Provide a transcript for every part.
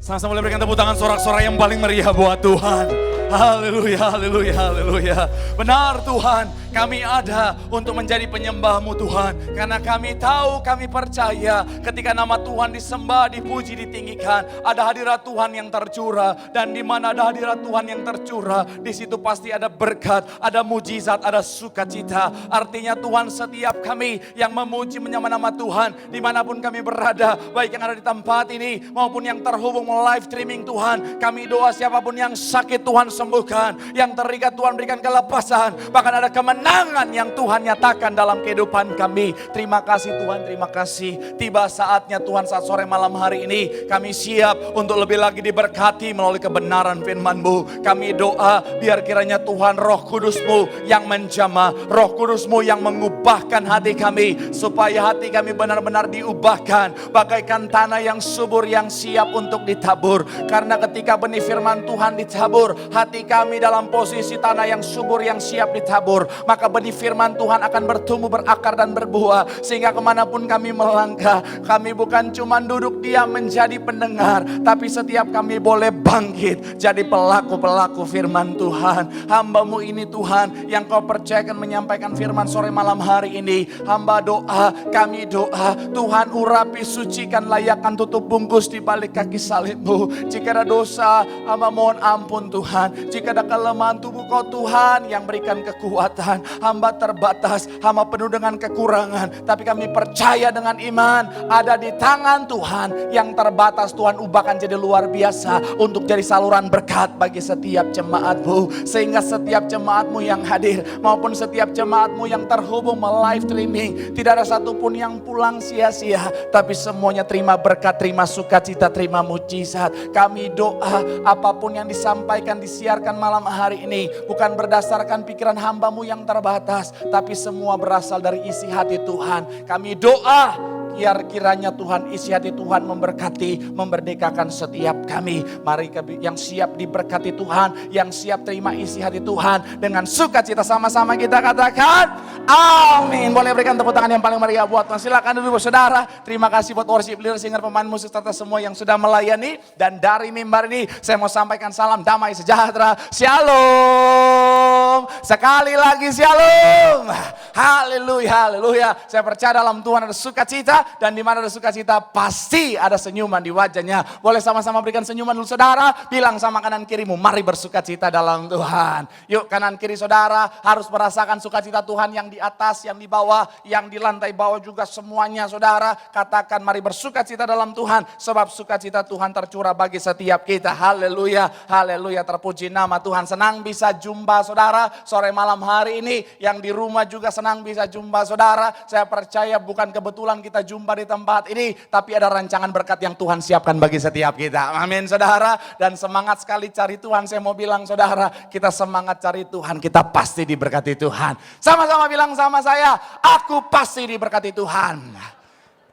Sama-sama boleh berikan tepuk tangan sorak-sorai yang paling meriah buat Tuhan. Haleluya, haleluya, haleluya. Benar Tuhan, kami ada untuk menjadi penyembah-Mu Tuhan. Karena kami tahu, kami percaya ketika nama Tuhan disembah, dipuji, ditinggikan, ada hadirat Tuhan yang tercurah. Dan di mana ada hadirat Tuhan yang tercurah, di situ pasti ada berkat, ada mujizat, ada sukacita. Artinya Tuhan, setiap kami yang memuji menyembah nama Tuhan, dimanapun kami berada, baik yang ada di tempat ini maupun yang terhubung live streaming Tuhan, kami doa siapapun yang sakit Tuhan sembuhkan, yang terikat Tuhan berikan kelepasan, bahkan ada kemenangan yang Tuhan nyatakan dalam kehidupan kami. Terima kasih Tuhan, terima kasih. Tiba saatnya Tuhan, saat sore malam hari ini kami siap untuk lebih lagi diberkati melalui kebenaran firman-Mu. Kami doa biar kiranya Tuhan Roh Kudus-Mu yang menjamah, Roh Kudus-Mu yang mengubahkan hati kami, supaya hati kami benar-benar diubahkan bagaikan tanah yang subur yang siap untuk ditabur. Karena ketika benih firman Tuhan ditabur, hati kami dalam posisi tanah yang subur yang siap ditabur, maka benih firman Tuhan akan bertumbuh, berakar dan berbuah. Sehingga kemanapun kami melangkah, kami bukan cuma duduk diam menjadi pendengar, tapi setiap kami boleh bangkit jadi pelaku-pelaku firman Tuhan. Hamba-Mu ini Tuhan, yang Kau percayakan menyampaikan firman sore malam hari ini. Hamba doa, kami doa, Tuhan urapi, sucikan, layakkan, tutup bungkus di balik kaki salib-Mu. Jika ada dosa, hamba mohon ampun Tuhan. Jika ada kelemahan tubuh Kau Tuhan yang berikan kekuatan. Hamba terbatas, hamba penuh dengan kekurangan, tapi kami percaya dengan iman ada di tangan Tuhan. Yang terbatas Tuhan ubahkan jadi luar biasa untuk jadi saluran berkat bagi setiap jemaat-Mu. Sehingga setiap jemaat-Mu yang hadir maupun setiap jemaat-Mu yang terhubung live streaming, tidak ada satupun yang pulang sia-sia, tapi semuanya terima berkat, terima sukacita, terima mujizat. Kami doa apapun yang disampaikan, disiarkan malam hari ini bukan berdasarkan pikiran hamba-Mu yang terbatas, tapi semua berasal dari isi hati Tuhan. Kami doa biar kiranya Tuhan, isi hati Tuhan memberkati, memerdekakan setiap kami. Mari yang siap diberkati Tuhan, yang siap terima isi hati Tuhan dengan sukacita, sama-sama kita katakan amin. Boleh berikan tepuk tangan yang paling meriah buat Tuhan. Silakan dulu saudara. Terima kasih buat worship leader, singer, pemain musik, serta semua yang sudah melayani. Dan dari mimbar ini saya mau sampaikan salam damai sejahtera. Shalom. Sekali lagi shalom. Haleluya, haleluya. Saya percaya dalam Tuhan ada sukacita, dan di mana ada sukacita pasti ada senyuman di wajahnya. Boleh sama-sama berikan senyuman dulu saudara. Bilang sama kanan kirimu, mari bersukacita dalam Tuhan. Yuk, kanan kiri saudara harus merasakan sukacita Tuhan, yang di atas, yang di bawah, yang di lantai bawah juga semuanya saudara. Katakan mari bersukacita dalam Tuhan, sebab sukacita Tuhan tercurah bagi setiap kita. Haleluya, haleluya, terpuji nama Tuhan. Senang bisa jumpa saudara sore malam hari ini. Yang di rumah juga senang bisa jumpa saudara. Saya percaya bukan kebetulan kita jumpa di tempat ini, tapi ada rancangan berkat yang Tuhan siapkan bagi setiap kita. Amin saudara. Dan semangat sekali cari Tuhan. Saya mau bilang saudara, kita semangat cari Tuhan, kita pasti diberkati Tuhan. Sama-sama bilang sama saya, aku pasti diberkati Tuhan.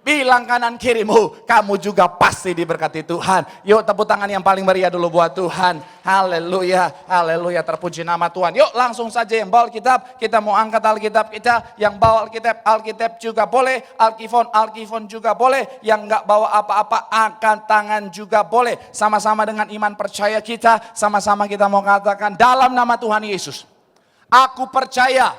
Bilang kanan kirimu, kamu juga pasti diberkati Tuhan. Yuk, tepuk tangan yang paling meriah dulu buat Tuhan. Haleluya, haleluya, terpuji nama Tuhan. Yuk, langsung saja yang bawa Alkitab, kita mau angkat Alkitab kita. Yang bawa Alkitab, Alkitab juga boleh. Alkifon juga boleh. Yang enggak bawa apa-apa, angkat tangan juga boleh. Sama-sama dengan iman percaya kita, sama-sama kita mau katakan dalam nama Tuhan Yesus. Aku percaya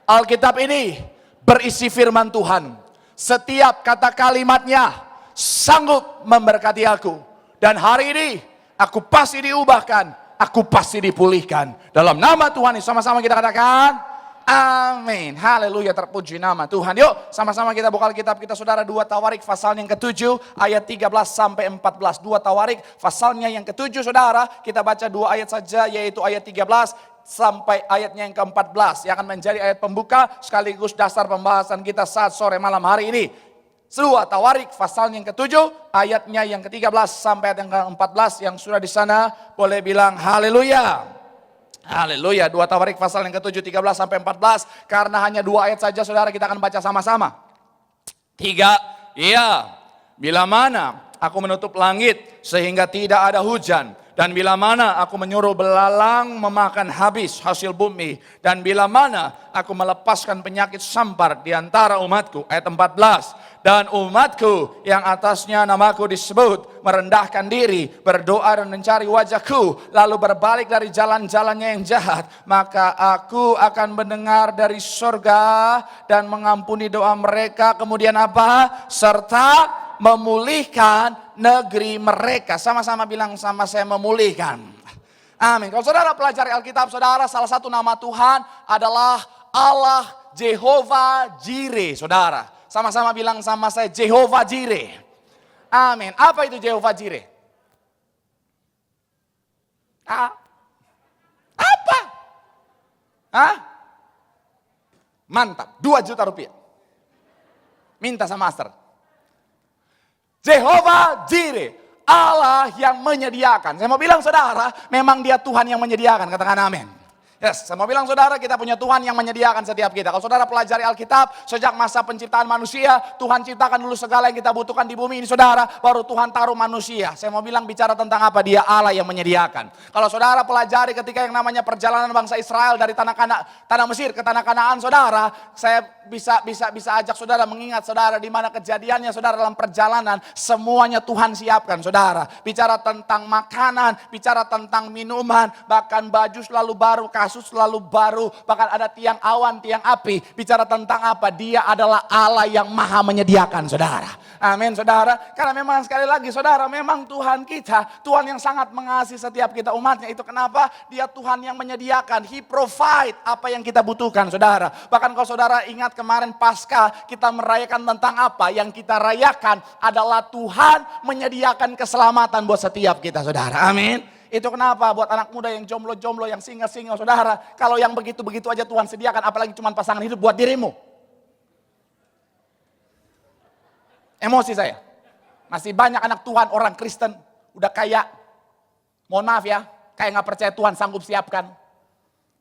Alkitab ini berisi firman Tuhan. Setiap kata kalimatnya sanggup memberkati aku. Dan hari ini aku pasti diubahkan, aku pasti dipulihkan. Dalam nama Tuhan, sama-sama kita katakan amin. Haleluya, terpuji nama Tuhan. Yuk, sama-sama kita buka Alkitab kita saudara. 2 Tawarik pasal yang ke-7 ayat 13 sampai 14. 2 Tawarik pasalnya yang ke-7 saudara. Kita baca 2 ayat saja, yaitu ayat 13 sampai ayatnya yang ke-14, yang akan menjadi ayat pembuka sekaligus dasar pembahasan kita saat sore malam hari ini. 2 Tawarik pasal yang ke-7 ayatnya yang ke-13 sampai ayat yang ke-14. Yang sudah di sana boleh bilang haleluya. Haleluya. 2 Tawarik pasal yang ke-7 13 sampai 14. Karena hanya 2 ayat saja saudara, kita akan baca sama-sama. 3. Iya, bila mana aku menutup langit sehingga tidak ada hujan, Dan bila mana aku menyuruh belalang memakan habis hasil bumi. Dan bila mana aku melepaskan penyakit sampar di antara umatku. Ayat 14. Dan umatku yang atasnya namaku disebut merendahkan diri, berdoa dan mencari wajahku, lalu berbalik dari jalan-jalannya yang jahat, maka aku akan mendengar dari surga dan mengampuni doa mereka. Kemudian apa? Serta memulihkan negeri mereka. Sama-sama bilang sama saya, memulihkan. Amin. Kalau saudara pelajari Alkitab, saudara, salah satu nama Tuhan adalah Allah Jehovah Jireh, saudara. Sama-sama bilang sama saya, Jehovah Jireh. Amin. Apa itu Jehovah Jireh? Apa? Mantap, 2 juta rupiah. Minta sama Master. Jehovah Jireh, Allah yang menyediakan. Saya mau bilang saudara, memang dia Tuhan yang menyediakan. Katakan amin. Yes, saya mau bilang saudara, kita punya Tuhan yang menyediakan setiap kita. Kalau saudara pelajari Alkitab, sejak masa penciptaan manusia, Tuhan ciptakan dulu segala yang kita butuhkan di bumi ini saudara, baru Tuhan taruh manusia. Saya mau bilang bicara tentang apa? Dia Allah yang menyediakan. Kalau saudara pelajari ketika yang namanya perjalanan bangsa Israel dari tanah Mesir ke tanah Kanaan saudara, saya bisa ajak saudara mengingat saudara di mana kejadiannya saudara dalam perjalanan, semuanya Tuhan siapkan saudara. Bicara tentang makanan, bicara tentang minuman, bahkan baju selalu baru, kasus selalu baru, bahkan ada tiang awan, tiang api. Bicara tentang apa? Dia adalah Allah yang maha menyediakan saudara. Amin saudara. Karena memang sekali lagi saudara, memang Tuhan kita, Tuhan yang sangat mengasihi setiap kita umatnya. Itu kenapa dia Tuhan yang menyediakan. He provide apa yang kita butuhkan saudara. Bahkan kalau saudara ingat kemarin Paskah, kita merayakan tentang apa? Yang kita rayakan adalah Tuhan menyediakan keselamatan buat setiap kita saudara. Amin. Itu kenapa buat anak muda yang jomblo-jomblo, yang single-single saudara, kalau yang begitu-begitu aja Tuhan sediakan, apalagi cuma pasangan hidup buat dirimu. Emosi saya. Masih banyak anak Tuhan, orang Kristen, udah kayak, mohon maaf ya, kayak gak percaya Tuhan sanggup siapkan.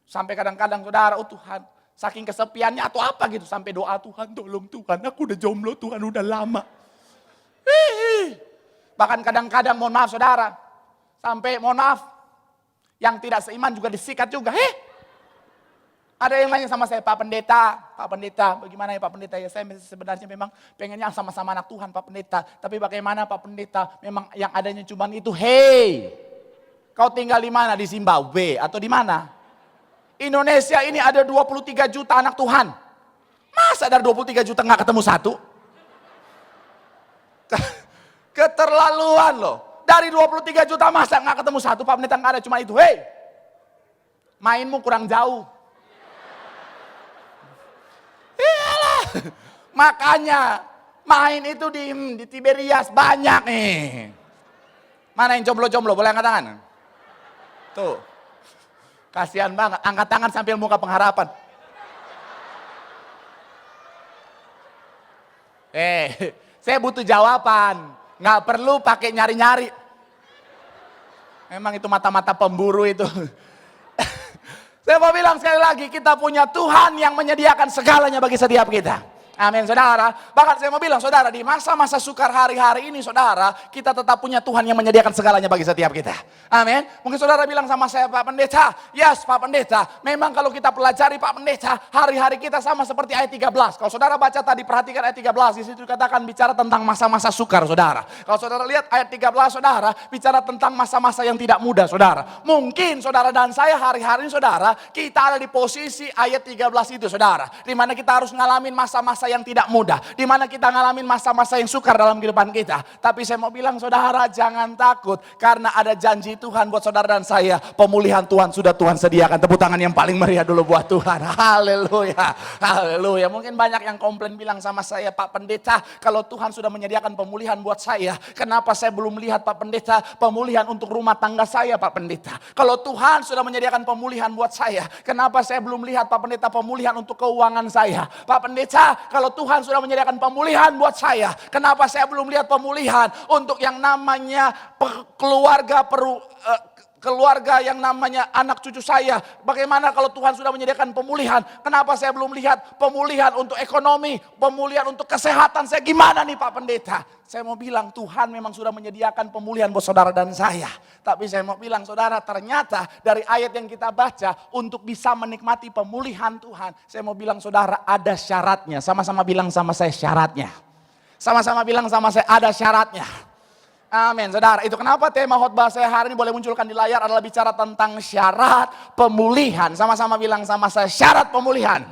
Sampai kadang-kadang saudara, oh Tuhan, saking kesepiannya atau apa gitu, sampai doa, Tuhan tolong Tuhan, aku udah jomblo Tuhan, udah lama. Bahkan kadang-kadang mohon maaf saudara, sampai mohon maaf, yang tidak seiman juga disikat juga. Ada yang nanya sama saya, Pak Pendeta, bagaimana ya Pak Pendeta? Ya saya sebenarnya memang pengennya sama-sama anak Tuhan Pak Pendeta. Tapi bagaimana Pak Pendeta? Memang yang adanya cuma itu, kau tinggal di mana? Di Zimbabwe atau di mana? Indonesia ini ada 23 juta anak Tuhan. Masa dari 23 juta gak ketemu satu? Keterlaluan loh. Dari 23 juta masa gak ketemu satu? Pak Pendeta gak ada cuma itu. Mainmu kurang jauh. Iyalah. Makanya main itu di Tiberias banyak nih. Mana yang jomblo-jomblo? Boleh angkat tangan? Tuh. Kasihan banget. Angkat tangan sambil muka pengharapan. Saya butuh jawaban. Nggak perlu pakai nyari-nyari. Memang itu mata-mata pemburu itu. Saya mau bilang sekali lagi, kita punya Tuhan yang menyediakan segalanya bagi setiap kita. Amin saudara. Bahkan saya mau bilang saudara, di masa-masa sukar hari-hari ini saudara, kita tetap punya Tuhan yang menyediakan segalanya bagi setiap kita. Amin. Mungkin saudara bilang sama saya, Pak Pendeta, yes Pak Pendeta, memang kalau kita pelajari Pak Pendeta, hari-hari kita sama seperti ayat 13. Kalau saudara baca tadi, perhatikan ayat 13, di situ dikatakan bicara tentang masa-masa sukar saudara. Kalau saudara lihat ayat 13 saudara, bicara tentang masa-masa yang tidak mudah saudara. Mungkin saudara dan saya hari-hari ini saudara, kita ada di posisi ayat 13 itu saudara. Di mana kita harus ngalamin masa-masa yang tidak mudah, di mana kita ngalamin masa-masa yang sukar dalam kehidupan kita. Tapi saya mau bilang saudara, jangan takut, karena ada janji Tuhan buat saudara dan saya. Pemulihan Tuhan sudah Tuhan sediakan. Tepuk tangan yang paling meriah dulu buat Tuhan. Haleluya, haleluya. Mungkin banyak yang komplain bilang sama saya, Pak Pendeta, kalau Tuhan sudah menyediakan pemulihan buat saya, kenapa saya belum melihat Pak Pendeta pemulihan untuk rumah tangga saya Pak Pendeta? Kalau Tuhan sudah menyediakan pemulihan buat saya, kenapa saya belum lihat Pak Pendeta pemulihan untuk keuangan saya? Pak Pendeta, kalau Tuhan sudah menyediakan pemulihan buat saya, kenapa saya belum lihat pemulihan untuk yang namanya keluarga keluarga yang namanya anak cucu saya. Bagaimana kalau Tuhan sudah menyediakan pemulihan? Kenapa saya belum lihat pemulihan untuk ekonomi, pemulihan untuk kesehatan saya? Gimana nih Pak Pendeta? Saya mau bilang Tuhan memang sudah menyediakan pemulihan buat saudara dan saya. Tapi saya mau bilang saudara, ternyata dari ayat yang kita baca untuk bisa menikmati pemulihan Tuhan. Saya mau bilang saudara, ada syaratnya. Sama-sama bilang sama saya syaratnya. Sama-sama bilang sama saya, ada syaratnya. Amin, saudara. Itu kenapa tema khotbah saya hari ini boleh munculkan di layar adalah bicara tentang syarat pemulihan. Sama-sama bilang sama saya, syarat pemulihan.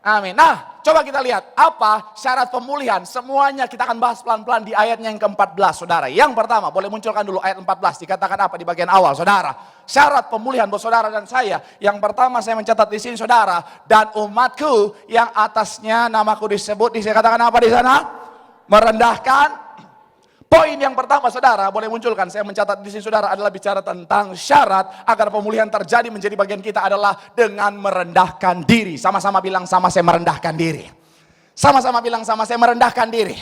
Amin. Nah, coba kita lihat apa syarat pemulihan. Semuanya kita akan bahas pelan-pelan di ayatnya yang ke-14, saudara. Yang pertama, boleh munculkan dulu ayat 14. Dikatakan apa di bagian awal, saudara? Syarat pemulihan buat saudara dan saya. Yang pertama saya mencatat di sini, saudara. Dan umatku yang atasnya namaku disebut. Dikatakan apa di sana? Merendahkan. Poin yang pertama saudara, boleh munculkan, saya mencatat di sini saudara, adalah bicara tentang syarat agar pemulihan terjadi menjadi bagian kita adalah dengan merendahkan diri. Sama-sama bilang sama saya, merendahkan diri. Sama-sama bilang sama saya, merendahkan diri.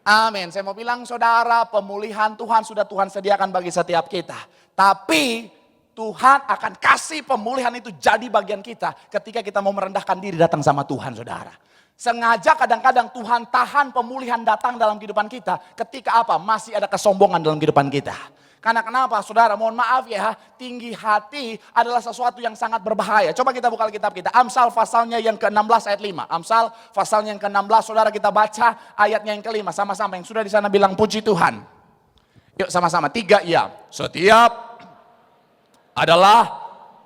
Amin. Saya mau bilang saudara, pemulihan Tuhan sudah Tuhan sediakan bagi setiap kita. Tapi Tuhan akan kasih pemulihan itu jadi bagian kita ketika kita mau merendahkan diri datang sama Tuhan, saudara. Sengaja kadang-kadang Tuhan tahan pemulihan datang dalam kehidupan kita ketika apa? Masih ada kesombongan dalam kehidupan kita. Karena kenapa? Saudara, mohon maaf ya, tinggi hati adalah sesuatu yang sangat berbahaya. Coba kita buka Alkitab kita. Amsal pasalnya yang ke-16 ayat 5. Amsal pasalnya yang ke-16, saudara, kita baca ayatnya yang ke-5 sama-sama. Yang sudah di sana bilang puji Tuhan. Yuk sama-sama, 3 ya. Setiap adalah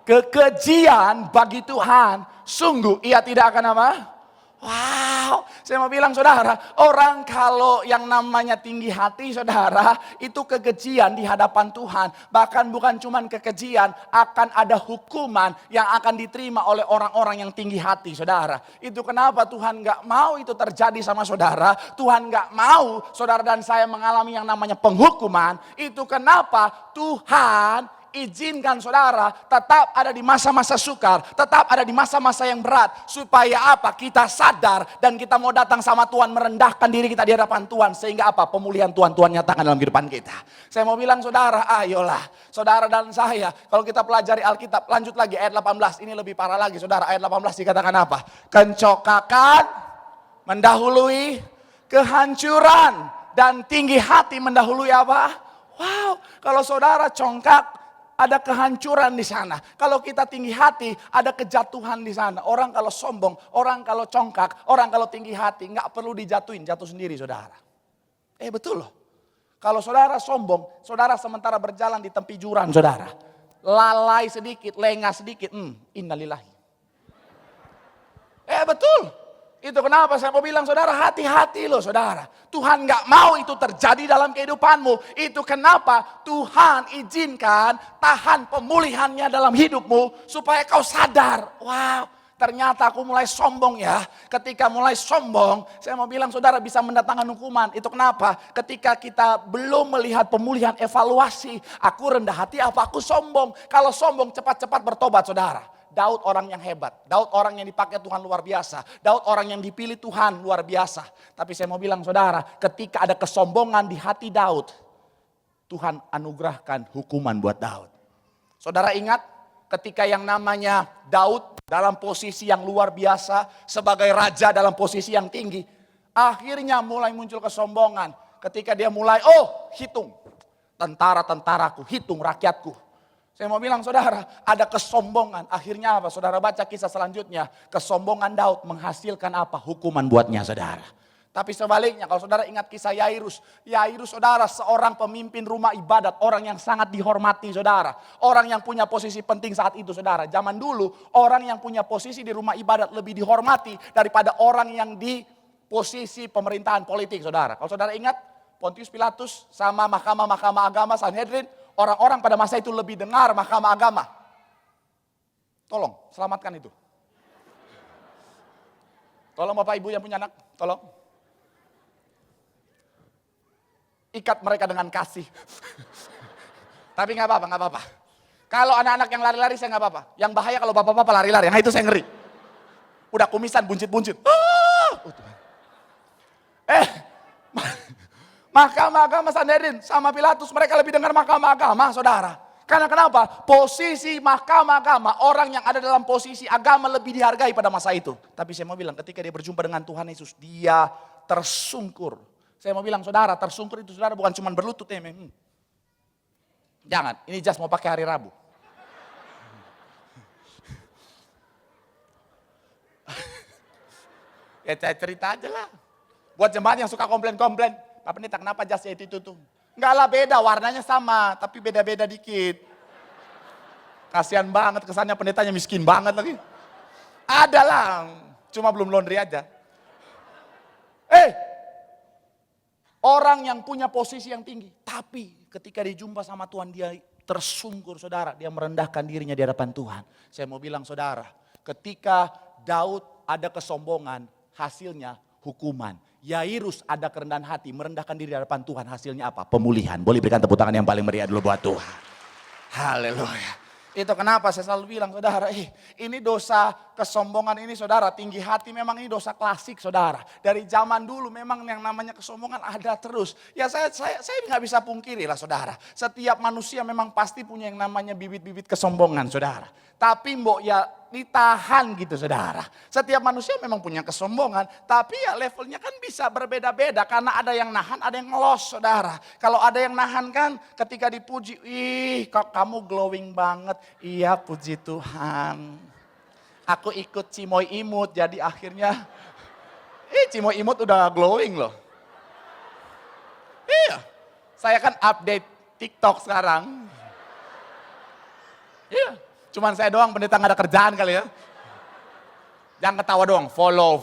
kekejian bagi Tuhan. Sungguh ia tidak akan apa? Wow, saya mau bilang saudara, orang kalau yang namanya tinggi hati saudara, itu kekejian di hadapan Tuhan. Bahkan bukan cuma kekejian, akan ada hukuman yang akan diterima oleh orang-orang yang tinggi hati saudara. Itu kenapa Tuhan gak mau itu terjadi sama saudara. Tuhan gak mau saudara dan saya mengalami yang namanya penghukuman. Itu kenapa Tuhan izinkan saudara tetap ada di masa-masa sukar, tetap ada di masa-masa yang berat. Supaya apa? Kita sadar dan kita mau datang sama Tuhan, merendahkan diri kita di hadapan Tuhan. Sehingga apa? Pemulihan Tuhan nyatakan dalam kehidupan kita. Saya mau bilang saudara, ayolah saudara dan saya, kalau kita pelajari Alkitab, lanjut lagi ayat 18, ini lebih parah lagi saudara. Ayat 18 dikatakan apa? Kencokakan mendahului kehancuran dan tinggi hati mendahului apa? Wow, kalau saudara congkak, ada kehancuran di sana. Kalau kita tinggi hati, ada kejatuhan di sana. Orang kalau sombong, orang kalau congkak, orang kalau tinggi hati, nggak perlu dijatuhin, jatuh sendiri saudara. Betul loh. Kalau saudara sombong, saudara sementara berjalan di tepi jurang saudara. Lalai sedikit, lengah sedikit, innalillahi. Betul. Itu kenapa saya mau bilang saudara, hati-hati loh saudara. Tuhan gak mau itu terjadi dalam kehidupanmu. Itu kenapa Tuhan izinkan tahan pemulihannya dalam hidupmu. Supaya kau sadar, wow, ternyata aku mulai sombong ya. Ketika mulai sombong, saya mau bilang saudara bisa mendatangkan hukuman. Itu kenapa? Ketika kita belum melihat pemulihan, evaluasi. Aku rendah hati apa aku sombong? Kalau sombong cepat-cepat bertobat saudara. Daud orang yang hebat, Daud orang yang dipakai Tuhan luar biasa, Daud orang yang dipilih Tuhan luar biasa. Tapi saya mau bilang saudara, ketika ada kesombongan di hati Daud, Tuhan anugerahkan hukuman buat Daud. Saudara ingat ketika yang namanya Daud dalam posisi yang luar biasa, sebagai raja dalam posisi yang tinggi, akhirnya mulai muncul kesombongan. Ketika dia mulai, hitung tentara-tentaraku, hitung rakyatku. Saya mau bilang saudara, ada kesombongan. Akhirnya apa? Saudara baca kisah selanjutnya. Kesombongan Daud menghasilkan apa? Hukuman buatnya saudara. Tapi sebaliknya kalau saudara ingat kisah Yairus. Yairus saudara seorang pemimpin rumah ibadat. Orang yang sangat dihormati saudara. Orang yang punya posisi penting saat itu saudara. Zaman dulu orang yang punya posisi di rumah ibadat lebih dihormati daripada orang yang di posisi pemerintahan politik saudara. Kalau saudara ingat Pontius Pilatus sama mahkamah agama Sanhedrin. Orang-orang pada masa itu lebih dengar mahkamah agama. Tolong, selamatkan itu. Tolong Bapak Ibu yang punya anak, tolong. Ikat mereka dengan kasih. Tapi gak apa-apa. Kalau anak-anak yang lari-lari saya gak apa-apa. Yang bahaya kalau bapak-bapak lari-lari, nah itu saya ngeri. Udah kumisan, buncit-buncit. Mahkamah agama Sanhedrin sama Pilatus, mereka lebih dengar mahkamah agama saudara. Karena kenapa? Posisi mahkamah agama, orang yang ada dalam posisi agama lebih dihargai pada masa itu. Tapi saya mau bilang ketika dia berjumpa dengan Tuhan Yesus, dia tersungkur. Saya mau bilang saudara, tersungkur itu saudara bukan cuma berlutut. Jangan, ini just mau pakai hari Rabu. Ya saya cerita aja lah. Buat jemaat yang suka komplain-komplain. Pak Pendeta kenapa jasnya itu tuh? Enggak lah beda, warnanya sama. Tapi beda-beda dikit. Kasihan banget kesannya pendetanya miskin banget lagi. Ada lah, cuma belum laundry aja. Orang yang punya posisi yang tinggi. Tapi ketika dijumpa sama Tuhan dia tersungkur saudara. Dia merendahkan dirinya di hadapan Tuhan. Saya mau bilang saudara, ketika Daud ada kesombongan, hasilnya hukuman. Yairus ada kerendahan hati, merendahkan diri di hadapan Tuhan, hasilnya apa? Pemulihan. Boleh berikan tepuk tangan yang paling meriah dulu buat Tuhan. Haleluya. Itu kenapa saya selalu bilang saudara, ini dosa kesombongan ini saudara, tinggi hati memang ini dosa klasik saudara. Dari zaman dulu memang yang namanya kesombongan ada terus. Ya saya nggak bisa pungkiri lah saudara. Setiap manusia memang pasti punya yang namanya bibit-bibit kesombongan saudara. Tapi mbok ya ditahan gitu saudara. Setiap manusia memang punya kesombongan. Tapi ya levelnya kan bisa berbeda-beda. Karena ada yang nahan, ada yang ngelos saudara. Kalau ada yang nahan kan ketika dipuji, kok kamu glowing banget. Iya puji Tuhan. Aku ikut Cimoy Imut jadi akhirnya. Cimoy Imut udah glowing loh. Iya. Saya kan update TikTok sekarang. Iya. Cuman saya doang pendeta gak ada kerjaan kali ya. Jangan ketawa doang, follow.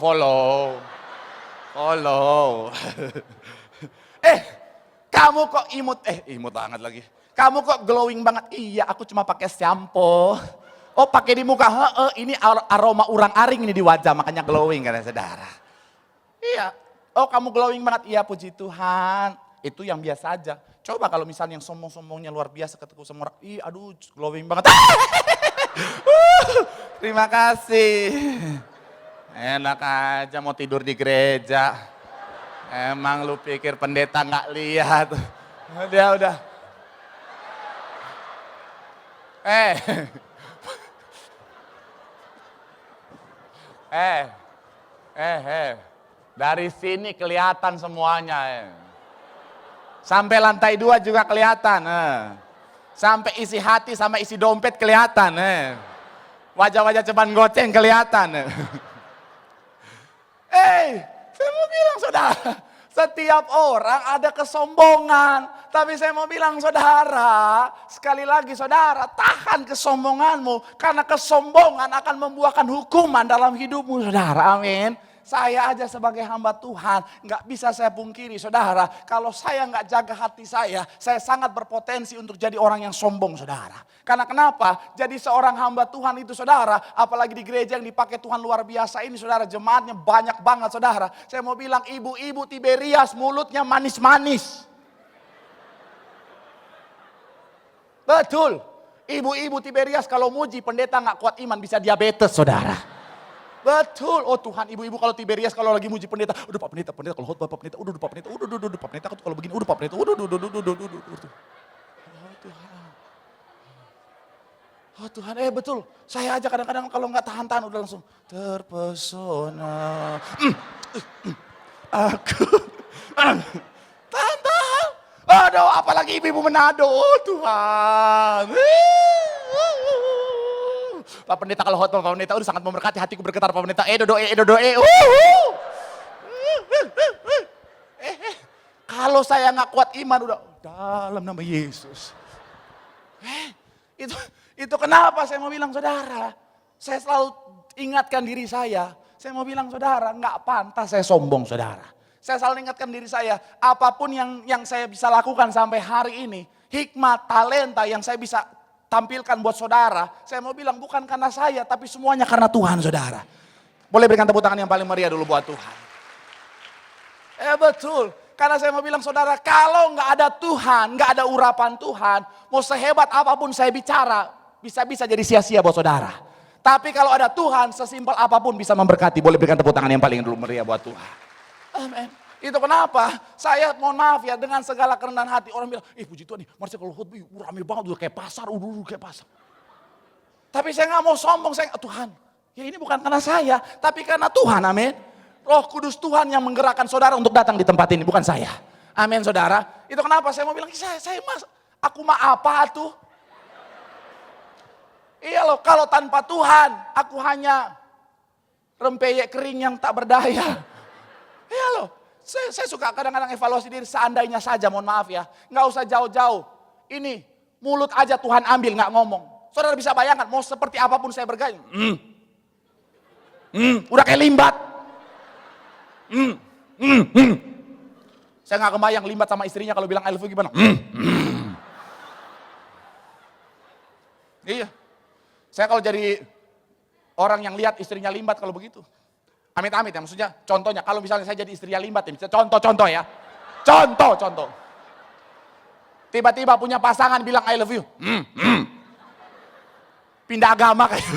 Kamu kok imut banget lagi. Kamu kok glowing banget. Iya, aku cuma pakai shampoo. Oh, pakai di muka. Ini aroma urang-aring ini di wajah, makanya glowing kan saudara. Iya. Oh, kamu glowing banget. Iya, puji Tuhan. Itu yang biasa aja. Coba kalau misalnya yang sombong-sombongnya luar biasa ketemu sama orang. Aduh, glowing banget. Terima kasih. Enak aja mau tidur di gereja. Emang lu pikir pendeta gak lihat. Dia udah. Dari sini kelihatan semuanya. Sampai lantai 2 juga kelihatan. Sampai isi hati sama isi dompet kelihatan. Wajah-wajah ceban goceng kelihatan. Saya mau bilang saudara, setiap orang ada kesombongan. Tapi saya mau bilang saudara, sekali lagi saudara, tahan kesombonganmu. Karena kesombongan akan membuahkan hukuman dalam hidupmu saudara, amin. Saya aja sebagai hamba Tuhan, gak bisa saya pungkiri saudara. Kalau saya gak jaga hati saya sangat berpotensi untuk jadi orang yang sombong saudara. Karena kenapa? Jadi seorang hamba Tuhan itu saudara, apalagi di gereja yang dipakai Tuhan luar biasa ini saudara, jemaatnya banyak banget saudara. Saya mau bilang ibu-ibu Tiberias mulutnya manis-manis. Betul, ibu-ibu Tiberias kalau muji pendeta gak kuat iman bisa diabetes saudara. Betul, oh Tuhan, ibu-ibu kalau Tiberias kalau lagi muji pendeta, udah Pak Pendeta kalau hot Pak Pendeta, udah Pak Pendeta, udah Pak Pendeta kalau begini, udah Pak Pendeta, udah. Oh Tuhan, betul, saya aja kadang-kadang kalau nggak tahan-tahan udah langsung terpesona. Aku tahan-tahan. Aduh, apalagi ibu-ibu Manado, oh Tuhan. Pak Pendeta kalau hot Pak Pendeta udah sangat memberkati hatiku bergetar Pak Pendeta. Doe. Kalau saya nggak kuat iman udah dalam nama Yesus. Itu kenapa saya mau bilang saudara. Saya selalu ingatkan diri saya. Saya mau bilang saudara nggak pantas saya sombong saudara. Saya selalu ingatkan diri saya apapun yang saya bisa lakukan sampai hari ini. Hikmat, talenta yang saya bisa tampilkan buat saudara, saya mau bilang bukan karena saya, tapi semuanya karena Tuhan saudara. Boleh berikan tepuk tangan yang paling meriah dulu buat Tuhan. Betul, karena saya mau bilang saudara, kalau nggak ada Tuhan, nggak ada urapan Tuhan, mau sehebat apapun saya bicara, bisa-bisa jadi sia-sia buat saudara. Tapi kalau ada Tuhan, sesimpel apapun bisa memberkati. Boleh berikan tepuk tangan yang paling dulu meriah buat Tuhan. Amin. Itu kenapa? Saya mohon maaf ya, dengan segala kerendahan hati. Orang bilang, puji Tuhan nih, Marcia kalau khotbah rame banget, udah kayak pasar, udah kayak pasar. Tapi saya gak mau sombong, Tuhan, ya ini bukan karena saya, tapi karena Tuhan, amin. Roh Kudus Tuhan yang menggerakkan saudara untuk datang di tempat ini, bukan saya. Amin saudara. Itu kenapa saya mau bilang, aku mah apa tuh? Iya loh, kalau tanpa Tuhan, aku hanya rempeyek kering yang tak berdaya. Iya loh, saya suka kadang-kadang evaluasi diri, seandainya saja, mohon maaf ya, nggak usah jauh-jauh. Ini mulut aja Tuhan ambil, nggak ngomong. Saudara bisa bayangkan, mau seperti apapun saya bergaya, udah kayak limbat. Saya nggak kebayang limbat sama istrinya kalau bilang I love you gimana. Iya, saya kalau jadi orang yang lihat istrinya limbat kalau begitu. Amit-amit ya, maksudnya contohnya kalau misalnya saya jadi istrinya limbat ya, contoh ya. Contoh. Tiba-tiba punya pasangan bilang I love you. Pindah agama kayak.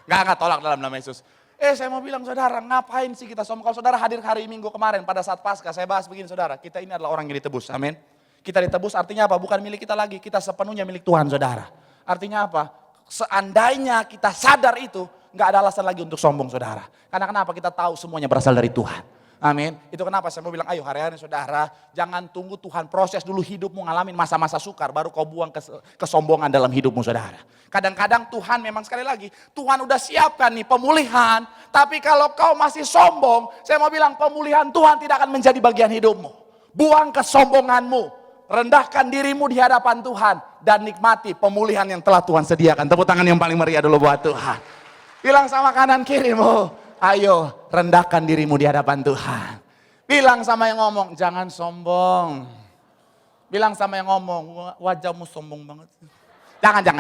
Enggak tolak dalam nama Yesus. Saya mau bilang saudara, ngapain sih kita sombong? Kalau saudara hadir hari Minggu kemarin pada saat Paskah, saya bahas begini saudara, kita ini adalah orang yang ditebus, amin. Kita ditebus artinya apa? Bukan milik kita lagi, kita sepenuhnya milik Tuhan saudara. Artinya apa? Seandainya kita sadar itu, nggak ada alasan lagi untuk sombong saudara. Karena kenapa? Kita tahu semuanya berasal dari Tuhan. Amin. Itu kenapa saya mau bilang, ayo hari-hari saudara, jangan tunggu Tuhan proses dulu hidupmu ngalamin masa-masa sukar, baru kau buang kesombongan dalam hidupmu saudara. Kadang-kadang Tuhan memang sekali lagi, Tuhan udah siapkan nih pemulihan, tapi kalau kau masih sombong, saya mau bilang pemulihan Tuhan tidak akan menjadi bagian hidupmu. Buang kesombonganmu, rendahkan dirimu di hadapan Tuhan, dan nikmati pemulihan yang telah Tuhan sediakan. Tepuk tangan yang paling meriah dulu buat Tuhan. Bilang sama kanan kirimu, ayo rendahkan dirimu di hadapan Tuhan. Bilang sama yang ngomong, jangan sombong. Bilang sama yang ngomong, wajahmu sombong banget. Jangan.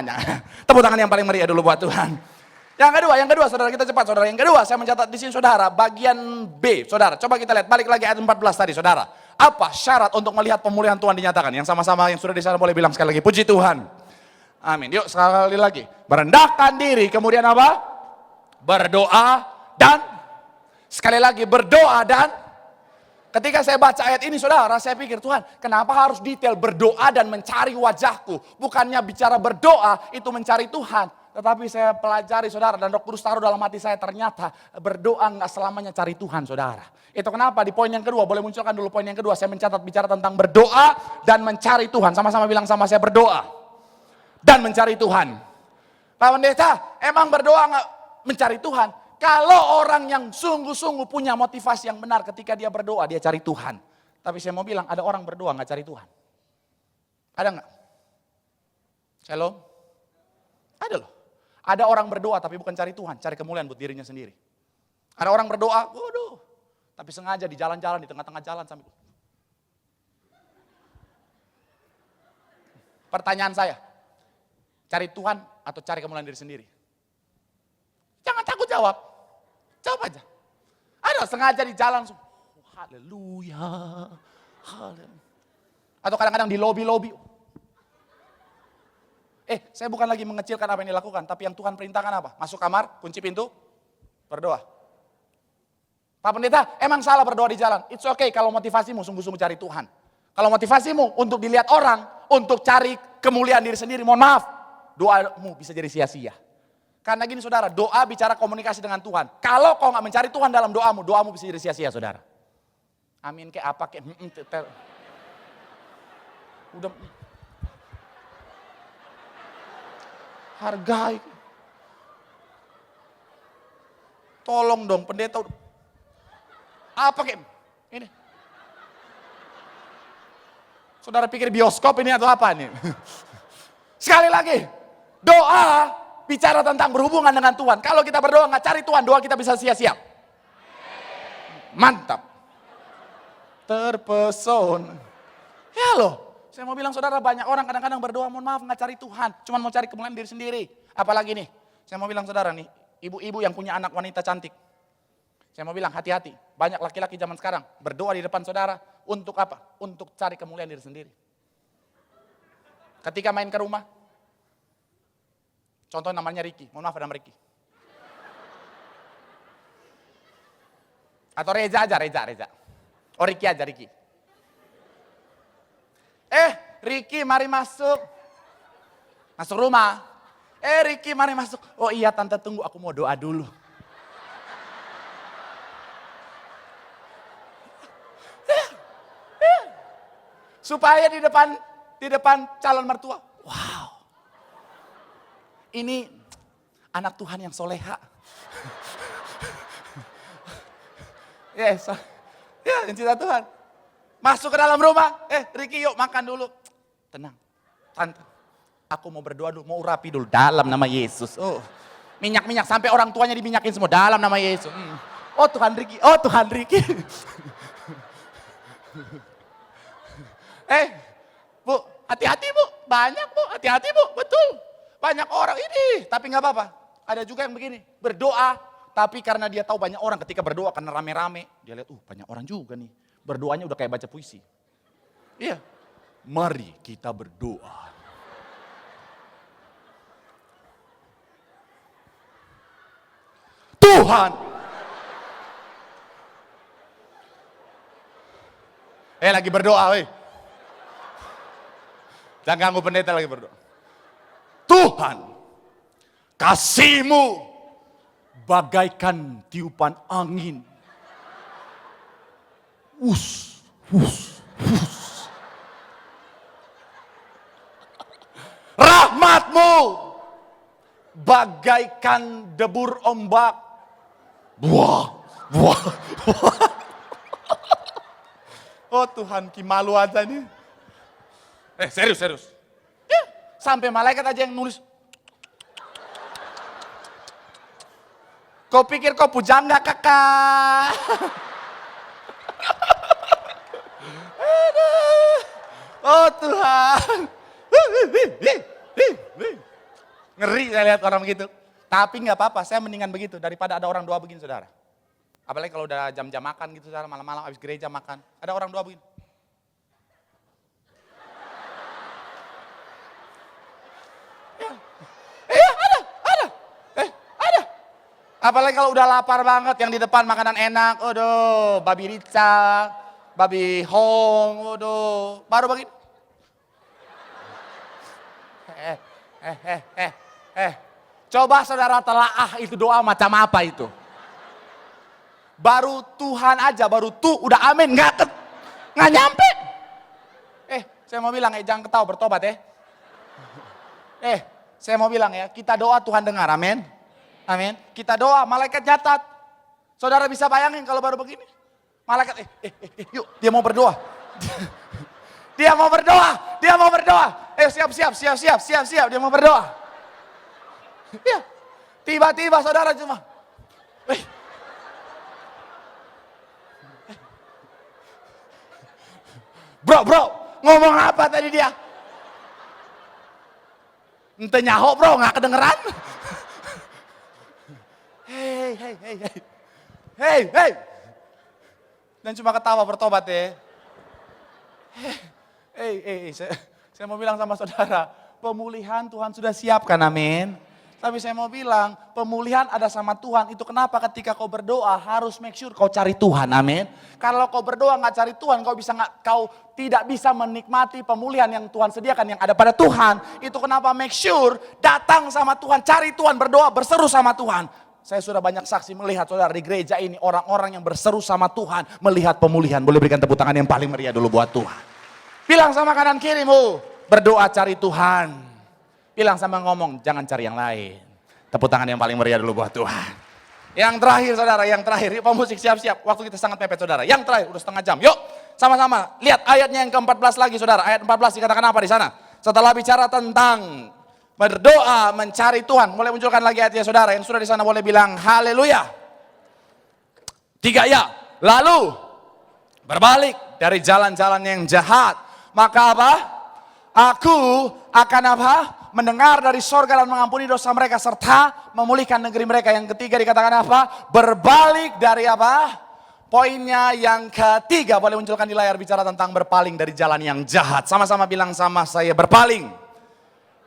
Tepuk tangan yang paling meriah dulu buat Tuhan. Yang kedua, saudara, kita cepat saudara. Yang kedua, saya mencatat di sini saudara, bagian B. Saudara, coba kita lihat, balik lagi ayat 14 tadi saudara. Apa syarat untuk melihat pemulihan Tuhan dinyatakan? Yang sama-sama yang sudah di sana boleh bilang sekali lagi, puji Tuhan. Amin. Yuk sekali lagi. Merendahkan diri, kemudian apa? Berdoa dan sekali lagi berdoa dan ketika saya baca ayat ini saudara, saya pikir Tuhan kenapa harus detail berdoa dan mencari wajahku? Bukannya bicara berdoa itu mencari Tuhan. Tetapi saya pelajari saudara dan Roh Kudus taruh dalam hati saya ternyata berdoa nggak selamanya cari Tuhan saudara. Itu kenapa di poin yang kedua, boleh munculkan dulu poin yang kedua, saya mencatat bicara tentang berdoa dan mencari Tuhan. Sama-sama bilang sama saya, berdoa dan mencari Tuhan. Pak Pendeta, emang berdoa nggak mencari Tuhan? Kalau orang yang sungguh-sungguh punya motivasi yang benar ketika dia berdoa, dia cari Tuhan. Tapi saya mau bilang, ada orang berdoa nggak cari Tuhan. Ada nggak? Shalom? Ada loh. Ada orang berdoa tapi bukan cari Tuhan, cari kemuliaan buat dirinya sendiri. Ada orang berdoa, waduh, tapi sengaja di jalan-jalan, di tengah-tengah jalan sambil. Pertanyaan saya, cari Tuhan atau cari kemuliaan diri sendiri? Jangan takut jawab. Jawab aja. Ada sengaja di jalan. Haleluya. Atau kadang-kadang di lobi-lobi. Saya bukan lagi mengecilkan apa yang dilakukan. Tapi yang Tuhan perintahkan apa? Masuk kamar, kunci pintu, berdoa. Pak Pendeta, emang salah berdoa di jalan? It's okay kalau motivasimu sungguh-sungguh cari Tuhan. Kalau motivasimu untuk dilihat orang, untuk cari kemuliaan diri sendiri, mohon maaf. Doamu bisa jadi sia-sia. Karena gini saudara, doa bicara komunikasi dengan Tuhan. Kalau kau nggak mencari Tuhan dalam doamu, doamu bisa jadi sia-sia saudara. Amin kayak apa kayak. Udah. Hargai. Tolong dong pendeta. Apa kayak. Ini. Saudara pikir bioskop ini atau apa nih? Sekali lagi. Doa. Bicara tentang berhubungan dengan Tuhan. Kalau kita berdoa nggak cari Tuhan, doa kita bisa sia-sia. Mantap. Terpesona. Ya loh, saya mau bilang saudara, banyak orang kadang-kadang berdoa, mohon maaf nggak cari Tuhan, cuma mau cari kemuliaan diri sendiri. Apalagi nih, saya mau bilang saudara nih, ibu-ibu yang punya anak wanita cantik. Saya mau bilang hati-hati, banyak laki-laki zaman sekarang berdoa di depan saudara untuk apa? Untuk cari kemuliaan diri sendiri. Ketika main ke rumah, contoh namanya Ricky, mohon maaf ada nama Ricky. Atau Reza aja, Reza. Oh Riki aja, Riki. Riki mari masuk. Masuk rumah. Riki mari masuk. Oh iya tante tunggu, aku mau doa dulu. Supaya di depan calon mertua. Wow. Ini anak Tuhan yang soleha. Yes. Ya, cinta Tuhan. Masuk ke dalam rumah. Riki yuk makan dulu. Tenang. Tante. Aku mau berdoa dulu, mau urapi dulu dalam nama Yesus. Oh. Minyak-minyak sampai orang tuanya diminyakin semua dalam nama Yesus. Oh Tuhan Riki. Bu, hati-hati bu, banyak bu, hati-hati bu, betul. Banyak orang ini, tapi nggak apa-apa. Ada juga yang begini, berdoa, tapi karena dia tahu banyak orang ketika berdoa karena rame-rame, dia lihat, banyak orang juga nih. Berdoanya udah kayak baca puisi. Iya, mari kita berdoa. Tuhan. Lagi berdoa, weh. Jangan ganggu pendeta lagi berdoa. Tuhan, kasih-Mu bagaikan tiupan angin. Us. Rahmat-Mu bagaikan debur ombak. Buah. Oh Tuhan, malu aja nih. Serius. Ya, sampai malaikat aja yang nulis. Kau pikir kau pujangga kakak? Oh Tuhan. Ngeri saya lihat orang begitu. Tapi nggak apa-apa, saya mendingan begitu daripada ada orang doa begini saudara. Apalagi kalau udah jam-jam makan gitu saudara, malam-malam habis gereja makan. Ada orang doa begini. Ada. Apalagi kalau udah lapar banget, yang di depan makanan enak, babi rica, babi hong, baru begini. Coba saudara telaah itu doa macam apa itu? Baru Tuhan aja, udah amin, nggak nyampe. Saya mau bilang, jangan ketawa, bertobat ya. Saya mau bilang ya, kita doa Tuhan dengar, amin. Amin. Kita doa, malaikat nyatat. Saudara bisa bayangin kalau baru begini. Malaikat, yuk, dia mau berdoa. Dia mau berdoa. Siap, dia mau berdoa. Ya, tiba-tiba saudara cuma, Bro, ngomong apa tadi dia? Ente nyaho bro, gak kedengeran. Hey. Dan cuma ketawa bertobat ya. Saya mau bilang sama saudara, pemulihan Tuhan sudah siapkan, amin. Tapi saya mau bilang, pemulihan ada sama Tuhan. Itu kenapa ketika kau berdoa harus make sure kau cari Tuhan, amin. Kalau kau berdoa gak cari Tuhan, kau tidak bisa menikmati pemulihan yang Tuhan sediakan, yang ada pada Tuhan. Itu kenapa make sure datang sama Tuhan, cari Tuhan, berdoa, berseru sama Tuhan. Saya sudah banyak saksi melihat saudara di gereja ini, orang-orang yang berseru sama Tuhan, melihat pemulihan. Boleh berikan tepuk tangan yang paling meriah dulu buat Tuhan. Bilang sama kanan kirimu, berdoa cari Tuhan. Bilang sama ngomong, jangan cari yang lain. Tepuk tangan yang paling meriah dulu buat Tuhan. Yang terakhir saudara, yuk pemusik siap-siap. Waktu kita sangat mepet saudara. Yang terakhir, udah setengah jam. Yuk sama-sama, lihat ayatnya yang ke-14 lagi saudara. Ayat 14 dikatakan apa di sana? Setelah bicara tentang berdoa, mencari Tuhan. Boleh munculkan lagi ayatnya saudara. Yang sudah di sana boleh bilang haleluya. 3 ya. Lalu berbalik dari jalan-jalan yang jahat. Maka apa? Aku akan apa? Mendengar dari sorga dan mengampuni dosa mereka serta memulihkan negeri mereka. Yang ketiga dikatakan apa? Berbalik dari apa? Poinnya yang ketiga, boleh munculkan di layar, bicara tentang berpaling dari jalan yang jahat. Sama-sama bilang sama saya, berpaling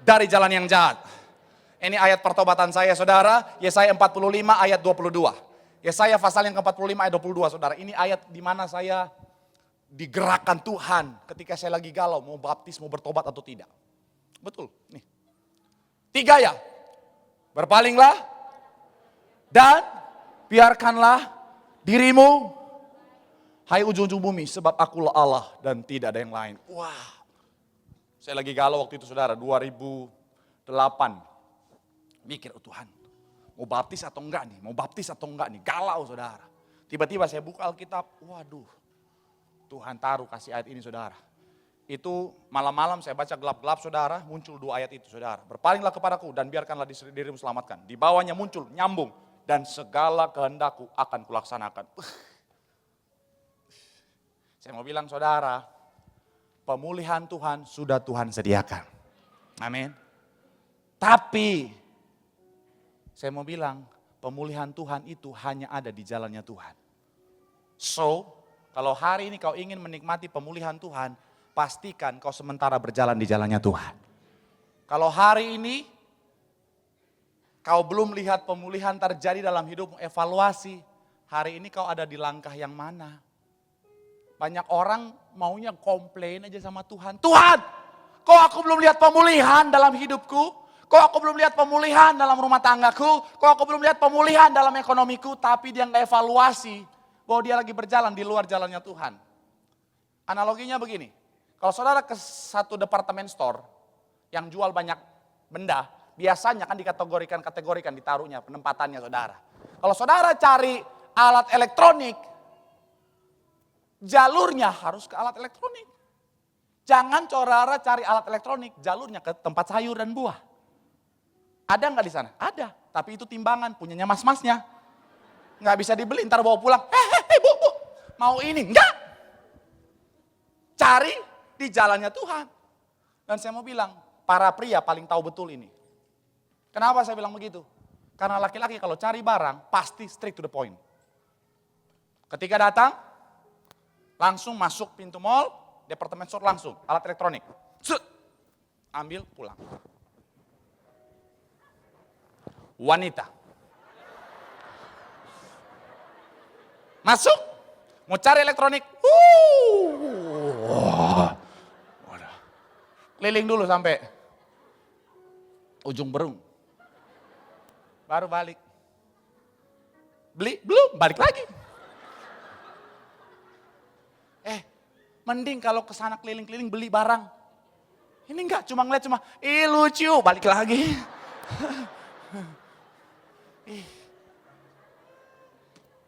dari jalan yang jahat. Ini ayat pertobatan saya saudara, Yesaya 45 ayat 22. Yesaya pasal yang ke-45 ayat 22, saudara. Ini ayat di mana saya digerakkan Tuhan ketika saya lagi galau, mau baptis, mau bertobat atau tidak. Betul, nih. 3 ya. Berpalinglah dan biarkanlah dirimu, hai ujung-ujung bumi, sebab akulah Allah dan tidak ada yang lain. Wah, saya lagi galau waktu itu saudara, 2008. Mikir, oh Tuhan, mau baptis atau enggak nih? Mau baptis atau enggak nih? Galau saudara. Tiba-tiba saya buka Alkitab, waduh. Tuhan taruh kasih ayat ini saudara. Itu malam-malam saya baca gelap-gelap saudara, muncul 2 ayat itu saudara. Berpalinglah kepadaku dan biarkanlah dirimu selamatkan. Di bawahnya muncul, nyambung. Dan segala kehendakku akan kulaksanakan. Saya mau bilang saudara, pemulihan Tuhan sudah Tuhan sediakan. Amin. Tapi, saya mau bilang, pemulihan Tuhan itu hanya ada di jalannya Tuhan. So, kalau hari ini kau ingin menikmati pemulihan Tuhan, pastikan kau sementara berjalan di jalannya Tuhan. Kalau hari ini kau belum lihat pemulihan terjadi dalam hidupmu, evaluasi. Hari ini kau ada di langkah yang mana? Banyak orang maunya komplain aja sama Tuhan. Tuhan, kok aku belum lihat pemulihan dalam hidupku? Kok aku belum lihat pemulihan dalam rumah tanggaku? Kok aku belum lihat pemulihan dalam ekonomiku? Tapi dia nggak evaluasi bahwa dia lagi berjalan di luar jalannya Tuhan. Analoginya begini, kalau saudara ke satu departemen store yang jual banyak benda, biasanya kan dikategorikan ditaruhnya penempatannya saudara. Kalau saudara cari alat elektronik, jalurnya harus ke alat elektronik. Jangan saudara cari alat elektronik, jalurnya ke tempat sayur dan buah. Ada nggak di sana? Ada, tapi itu timbangan punyanya mas-masnya. Nggak bisa dibeli, ntar bawa pulang. Bu, mau ini? Enggak. Cari di jalannya Tuhan. Dan saya mau bilang, para pria paling tahu betul ini. Kenapa saya bilang begitu? Karena laki-laki kalau cari barang, pasti straight to the point. Ketika datang, langsung masuk pintu mall, departemen store langsung, alat elektronik. Set, ambil, pulang. Wanita. Masuk, mau cari elektronik. Keliling dulu sampai ujung Berung. Baru balik. Beli, belum, balik lagi. Mending kalau kesana keliling-keliling beli barang. Ini enggak, cuma ngeliat cuma, lucu, balik lagi.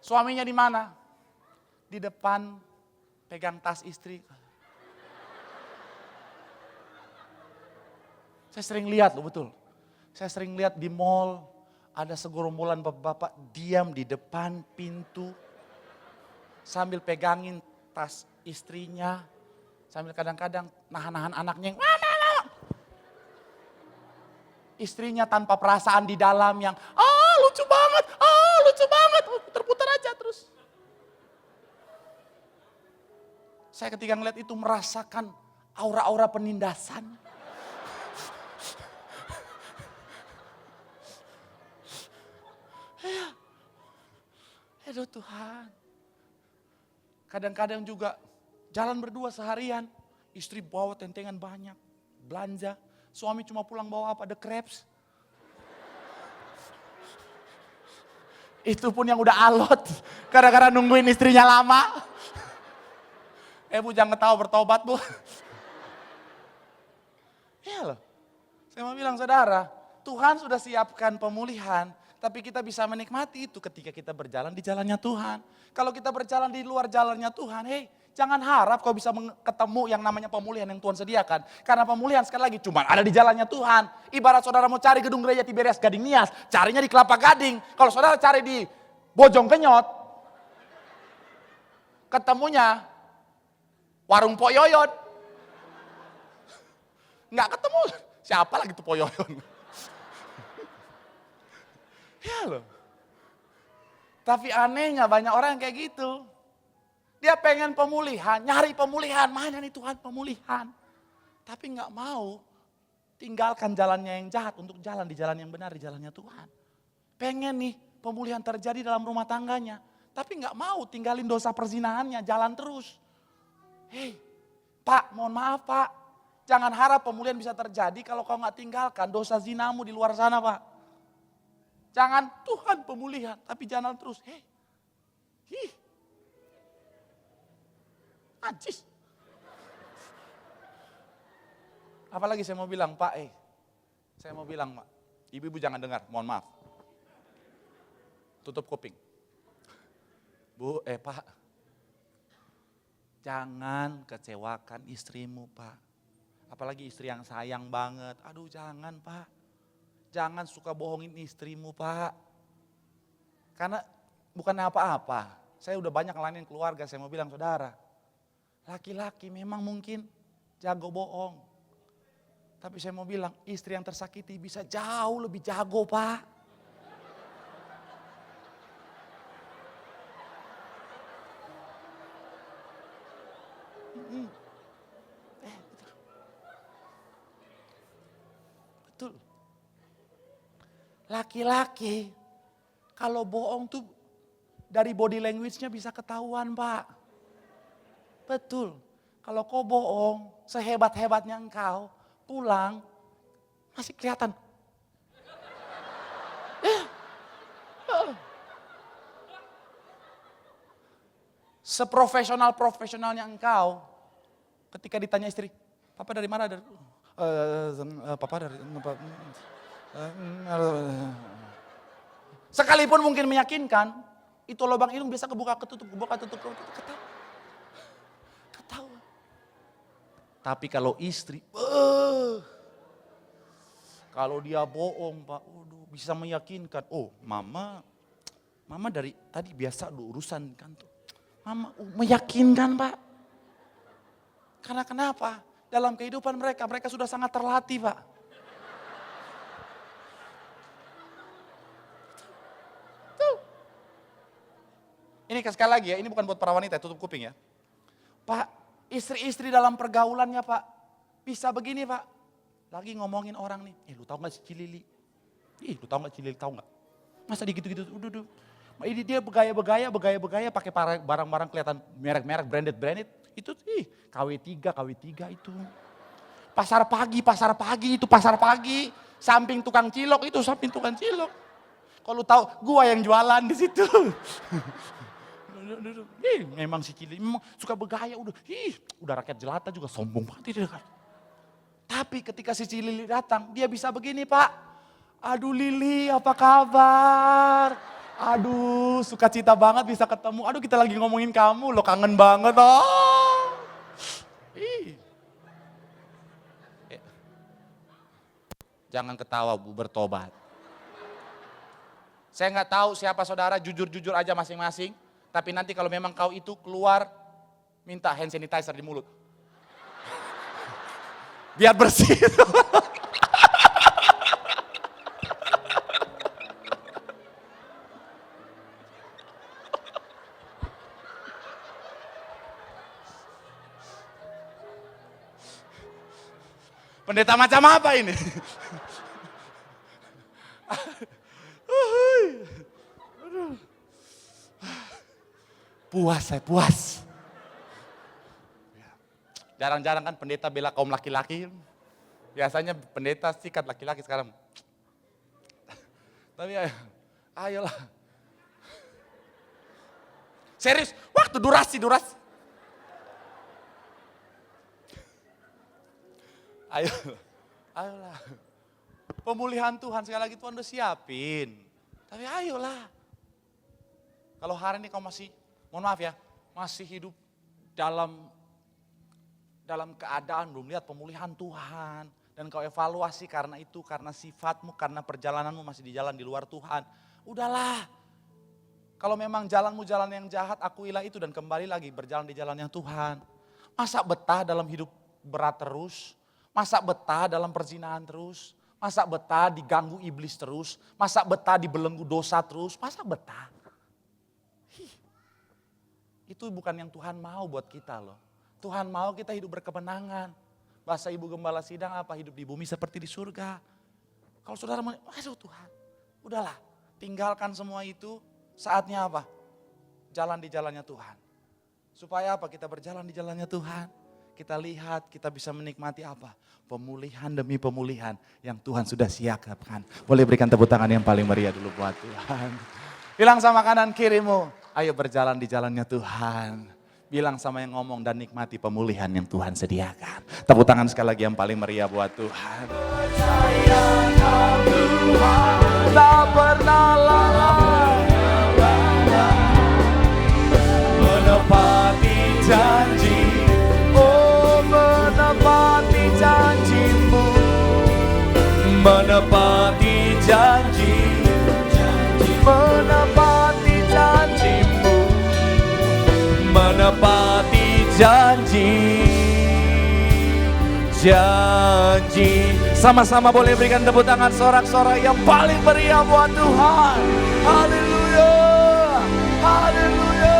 Suaminya di mana? Di depan pegang tas istri. Saya sering lihat loh, betul. Saya sering lihat di mall, ada segerombolan bapak-bapak diam di depan pintu sambil pegangin tas istrinya, sambil kadang-kadang nahan-nahan anaknya yang istrinya tanpa perasaan di dalam yang lucu banget, putar-putar aja terus. Saya ketika ngeliat itu merasakan aura-aura penindasan. Aduh Tuhan. Kadang-kadang juga jalan berdua seharian. Istri bawa tentengan banyak. Belanja. Suami cuma pulang bawa apa? The crepes. Itu pun yang udah alot. Gara-gara nungguin istrinya lama. Bu jangan ketawa bertobat bu. Ya loh. Saya mau bilang saudara. Tuhan sudah siapkan pemulihan. Tapi kita bisa menikmati itu ketika kita berjalan di jalannya Tuhan. Kalau kita berjalan di luar jalannya Tuhan, jangan harap kau bisa ketemu yang namanya pemulihan yang Tuhan sediakan. Karena pemulihan sekali lagi cuma ada di jalannya Tuhan. Ibarat saudara mau cari gedung gereja Tiberias Gading Nias, carinya di Kelapa Gading. Kalau saudara cari di Bojong Kenyot, ketemunya warung Pok Yoyon. Nggak ketemu, siapa lagi tuh Pok Yoyon? Ya loh. Tapi anehnya banyak orang yang kayak gitu. Dia pengen pemulihan, nyari pemulihan. Mana nih Tuhan pemulihan. Tapi gak mau tinggalkan jalannya yang jahat untuk jalan di jalan yang benar, di jalannya Tuhan. Pengen nih pemulihan terjadi dalam rumah tangganya. Tapi nggak mau tinggalin dosa perzinahannya, jalan terus. Hei, Pak, mohon maaf Pak. Jangan harap pemulihan bisa terjadi kalau kau nggak tinggalkan dosa zinamu di luar sana Pak. Jangan Tuhan pemulihan, tapi jalan terus. Hei, najis. Apalagi saya mau bilang, Pak, saya mau bilang, Mak, ibu-ibu jangan dengar, mohon maaf. Tutup kuping. Bu, Pak, jangan kecewakan istrimu, Pak. Apalagi istri yang sayang banget. Aduh, jangan, Pak. Jangan suka bohongin istrimu, Pak. Karena bukan apa-apa. Saya udah banyak ngelanin keluarga, saya mau bilang, saudara, laki-laki memang mungkin jago bohong. Tapi saya mau bilang, istri yang tersakiti bisa jauh lebih jago, Pak. Betul. Laki-laki, kalau bohong tuh dari body language-nya bisa ketahuan, Pak. Betul. Kalau kau bohong, sehebat-hebatnya engkau, pulang, masih kelihatan. Seprofesional-profesionalnya engkau, ketika ditanya istri, Papa dari mana? Papa dari... Sekalipun mungkin meyakinkan, itu lubang hidung bisa kebuka ketutup, ketawa. Tapi kalau istri, kalau dia bohong Pak, bisa meyakinkan. Oh mama dari tadi biasa urusan kantor. Mama meyakinkan Pak. Karena kenapa? Dalam kehidupan mereka sudah sangat terlatih Pak. Tuh. Ini sekali lagi ya, ini bukan buat para wanita, tutup kuping ya. Pak, istri-istri dalam pergaulannya Pak, bisa begini Pak. Lagi ngomongin orang nih, lu tahu gak si Cilili? Lu tahu gak Cilili, tahu gak? Masa gitu-gitu, udah. Ini dia begaya pakai barang-barang kelihatan merek-merek, branded. Itu KW3 itu. Pasar pagi, samping tukang cilok. Kalau tahu gua yang jualan di situ. Memang si Cilili memang suka begaya, udah rakyat jelata juga sombong banget. Tapi ketika si Cilili datang, dia bisa begini Pak. Aduh Lili, apa kabar? Aduh, sukacita banget bisa ketemu. Aduh, kita lagi ngomongin kamu, lo kangen banget. Jangan ketawa Bu, bertobat. Saya nggak tahu siapa saudara, jujur aja masing-masing. Tapi nanti kalau memang kau itu keluar, minta hand sanitizer di mulut. Biar bersih. Pendeta macam apa ini? Saya puas. Jarang-jarang kan pendeta bela kaum laki-laki. Biasanya pendeta sikat laki-laki sekarang. Tapi ayolah. Serius, waktu durasi. Ayolah. Pemulihan Tuhan sekali lagi Tuhan udah siapin. Tapi ayolah. Kalau hari ini kau masih, mohon maaf ya, masih hidup dalam keadaan belum lihat pemulihan Tuhan. Dan kau evaluasi karena itu, karena sifatmu, karena perjalananmu masih di jalan di luar Tuhan. Udahlah. Kalau memang jalanmu jalan yang jahat, akuilah itu dan kembali lagi berjalan di jalan yang Tuhan. Masa betah dalam hidup berat terus? Masa betah dalam perzinahan terus? Masa betah diganggu iblis terus? Masa betah dibelenggu dosa terus? Masa betah? Itu bukan yang Tuhan mau buat kita loh. Tuhan mau kita hidup berkemenangan. Bahasa Ibu Gembala Sidang apa? Hidup di bumi seperti di surga. Kalau saudara mau, aduh Tuhan, udahlah. tinggalkan semua itu, saatnya apa? Jalan di jalannya Tuhan. Supaya apa? Kita berjalan di jalannya Tuhan. Kita lihat, kita bisa menikmati apa? Pemulihan demi pemulihan yang Tuhan sudah siapkan. Boleh berikan tepuk tangan yang paling meriah dulu buat Tuhan. Bilang sama kanan kirimu, ayo berjalan di jalannya Tuhan. Bilang sama yang ngomong dan nikmati pemulihan yang Tuhan sediakan. Tepuk tangan sekali lagi yang paling meriah buat Tuhan. Percaya kau Tuhan, tak pernah lalai. Menepati janji, oh menepati janjimu. Menepati janji, menepati janjimu. Menepati janji. Sama-sama boleh berikan tepuk tangan sorak-sorai yang paling meriah buat Tuhan. Haleluya. Haleluya.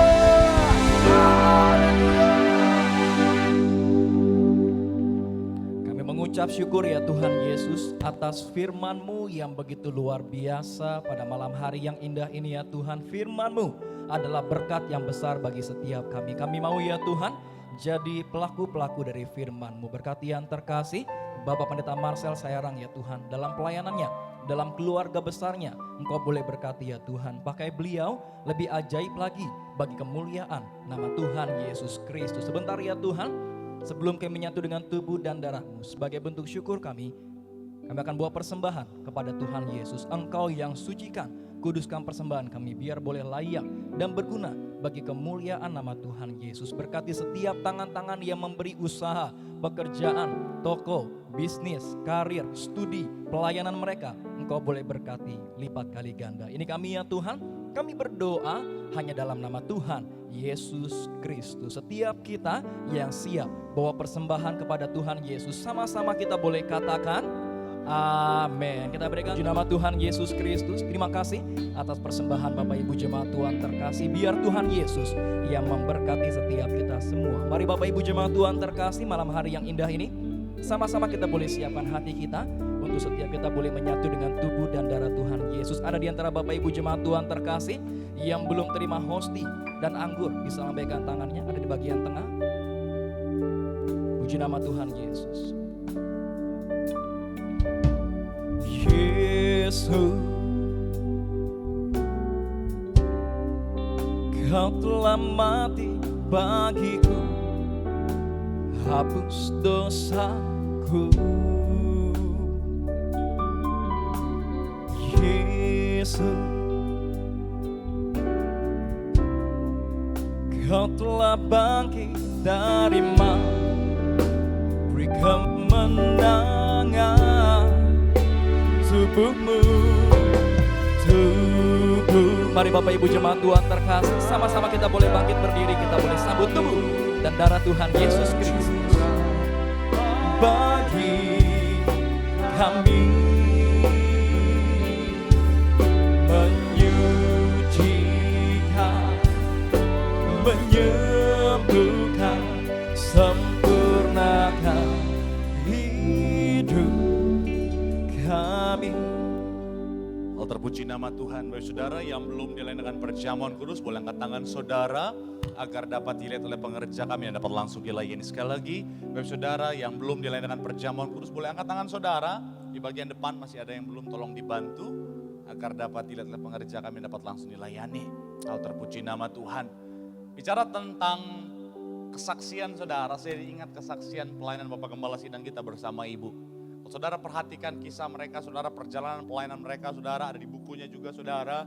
Kami mengucap syukur ya Tuhan Yesus atas firman-Mu yang begitu luar biasa pada malam hari yang indah ini ya Tuhan. Firman-Mu adalah berkat yang besar bagi setiap kami. Kami mau ya Tuhan jadi pelaku-pelaku dari firman-Mu. Berkati yang terkasih Bapak Pendeta Marcel Sayarang ya Tuhan, dalam pelayanannya, dalam keluarga besarnya, Engkau boleh berkati ya Tuhan. Pakai beliau lebih ajaib lagi bagi kemuliaan nama Tuhan Yesus Kristus. Sebentar ya Tuhan, sebelum kami menyatu dengan tubuh dan darah-Mu, sebagai bentuk syukur kami akan bawa persembahan kepada Tuhan Yesus. Engkau yang sucikan, kuduskan persembahan kami biar boleh layak dan berguna bagi kemuliaan nama Tuhan Yesus. Berkati setiap tangan-tangan yang memberi usaha, pekerjaan, toko, bisnis, karir, studi, pelayanan mereka. Engkau boleh berkati lipat kali ganda. Ini kami ya Tuhan, kami berdoa hanya dalam nama Tuhan Yesus Kristus. Setiap kita yang siap bawa persembahan kepada Tuhan Yesus, sama-sama kita boleh katakan amin. Kita berikan nama Tuhan Yesus Kristus. Terima kasih atas persembahan Bapak Ibu Jemaat Tuhan terkasih. Biar Tuhan Yesus yang memberkati setiap kita semua. Mari Bapak Ibu Jemaat Tuhan terkasih, malam hari yang indah ini sama-sama kita boleh siapkan hati kita untuk setiap kita boleh menyatu dengan tubuh dan darah Tuhan Yesus. Ada di antara Bapak Ibu Jemaat Tuhan terkasih yang belum terima hosti dan anggur, bisa lambaikan tangannya, ada di bagian tengah. Puji nama Tuhan Yesus. Yesus, Kau telah mati bagiku, hapus dosaku. Yesus, Kau telah bangkit dari maut, beri kemenangan tubuh-Mu, tubuh. Mari Bapak Ibu Jemaat Tuhan terkasih, sama-sama kita boleh bangkit berdiri, kita boleh sambut tubuh dan darah Tuhan Yesus Kristus bagi kami, menyucikan, menyembuhkan, sempurnakan hidup kami. Terpuji nama Tuhan. Bagi saudara yang belum dilakukan perjamuan kudus, boleh angkat tangan saudara agar dapat dilihat oleh pengerja kami yang dapat langsung dilayani. Sekali lagi, bagi saudara yang belum dilakukan perjamuan kudus, boleh angkat tangan saudara. Di bagian depan masih ada yang belum, tolong dibantu agar dapat dilihat oleh pengerja kami yang dapat langsung dilayani. Terpuji nama Tuhan. Bicara tentang kesaksian saudara, saya ingat kesaksian pelayanan Bapak Gembala Sidang kita bersama Ibu. Saudara perhatikan kisah mereka, saudara perjalanan pelayanan mereka, saudara ada di bukunya juga saudara.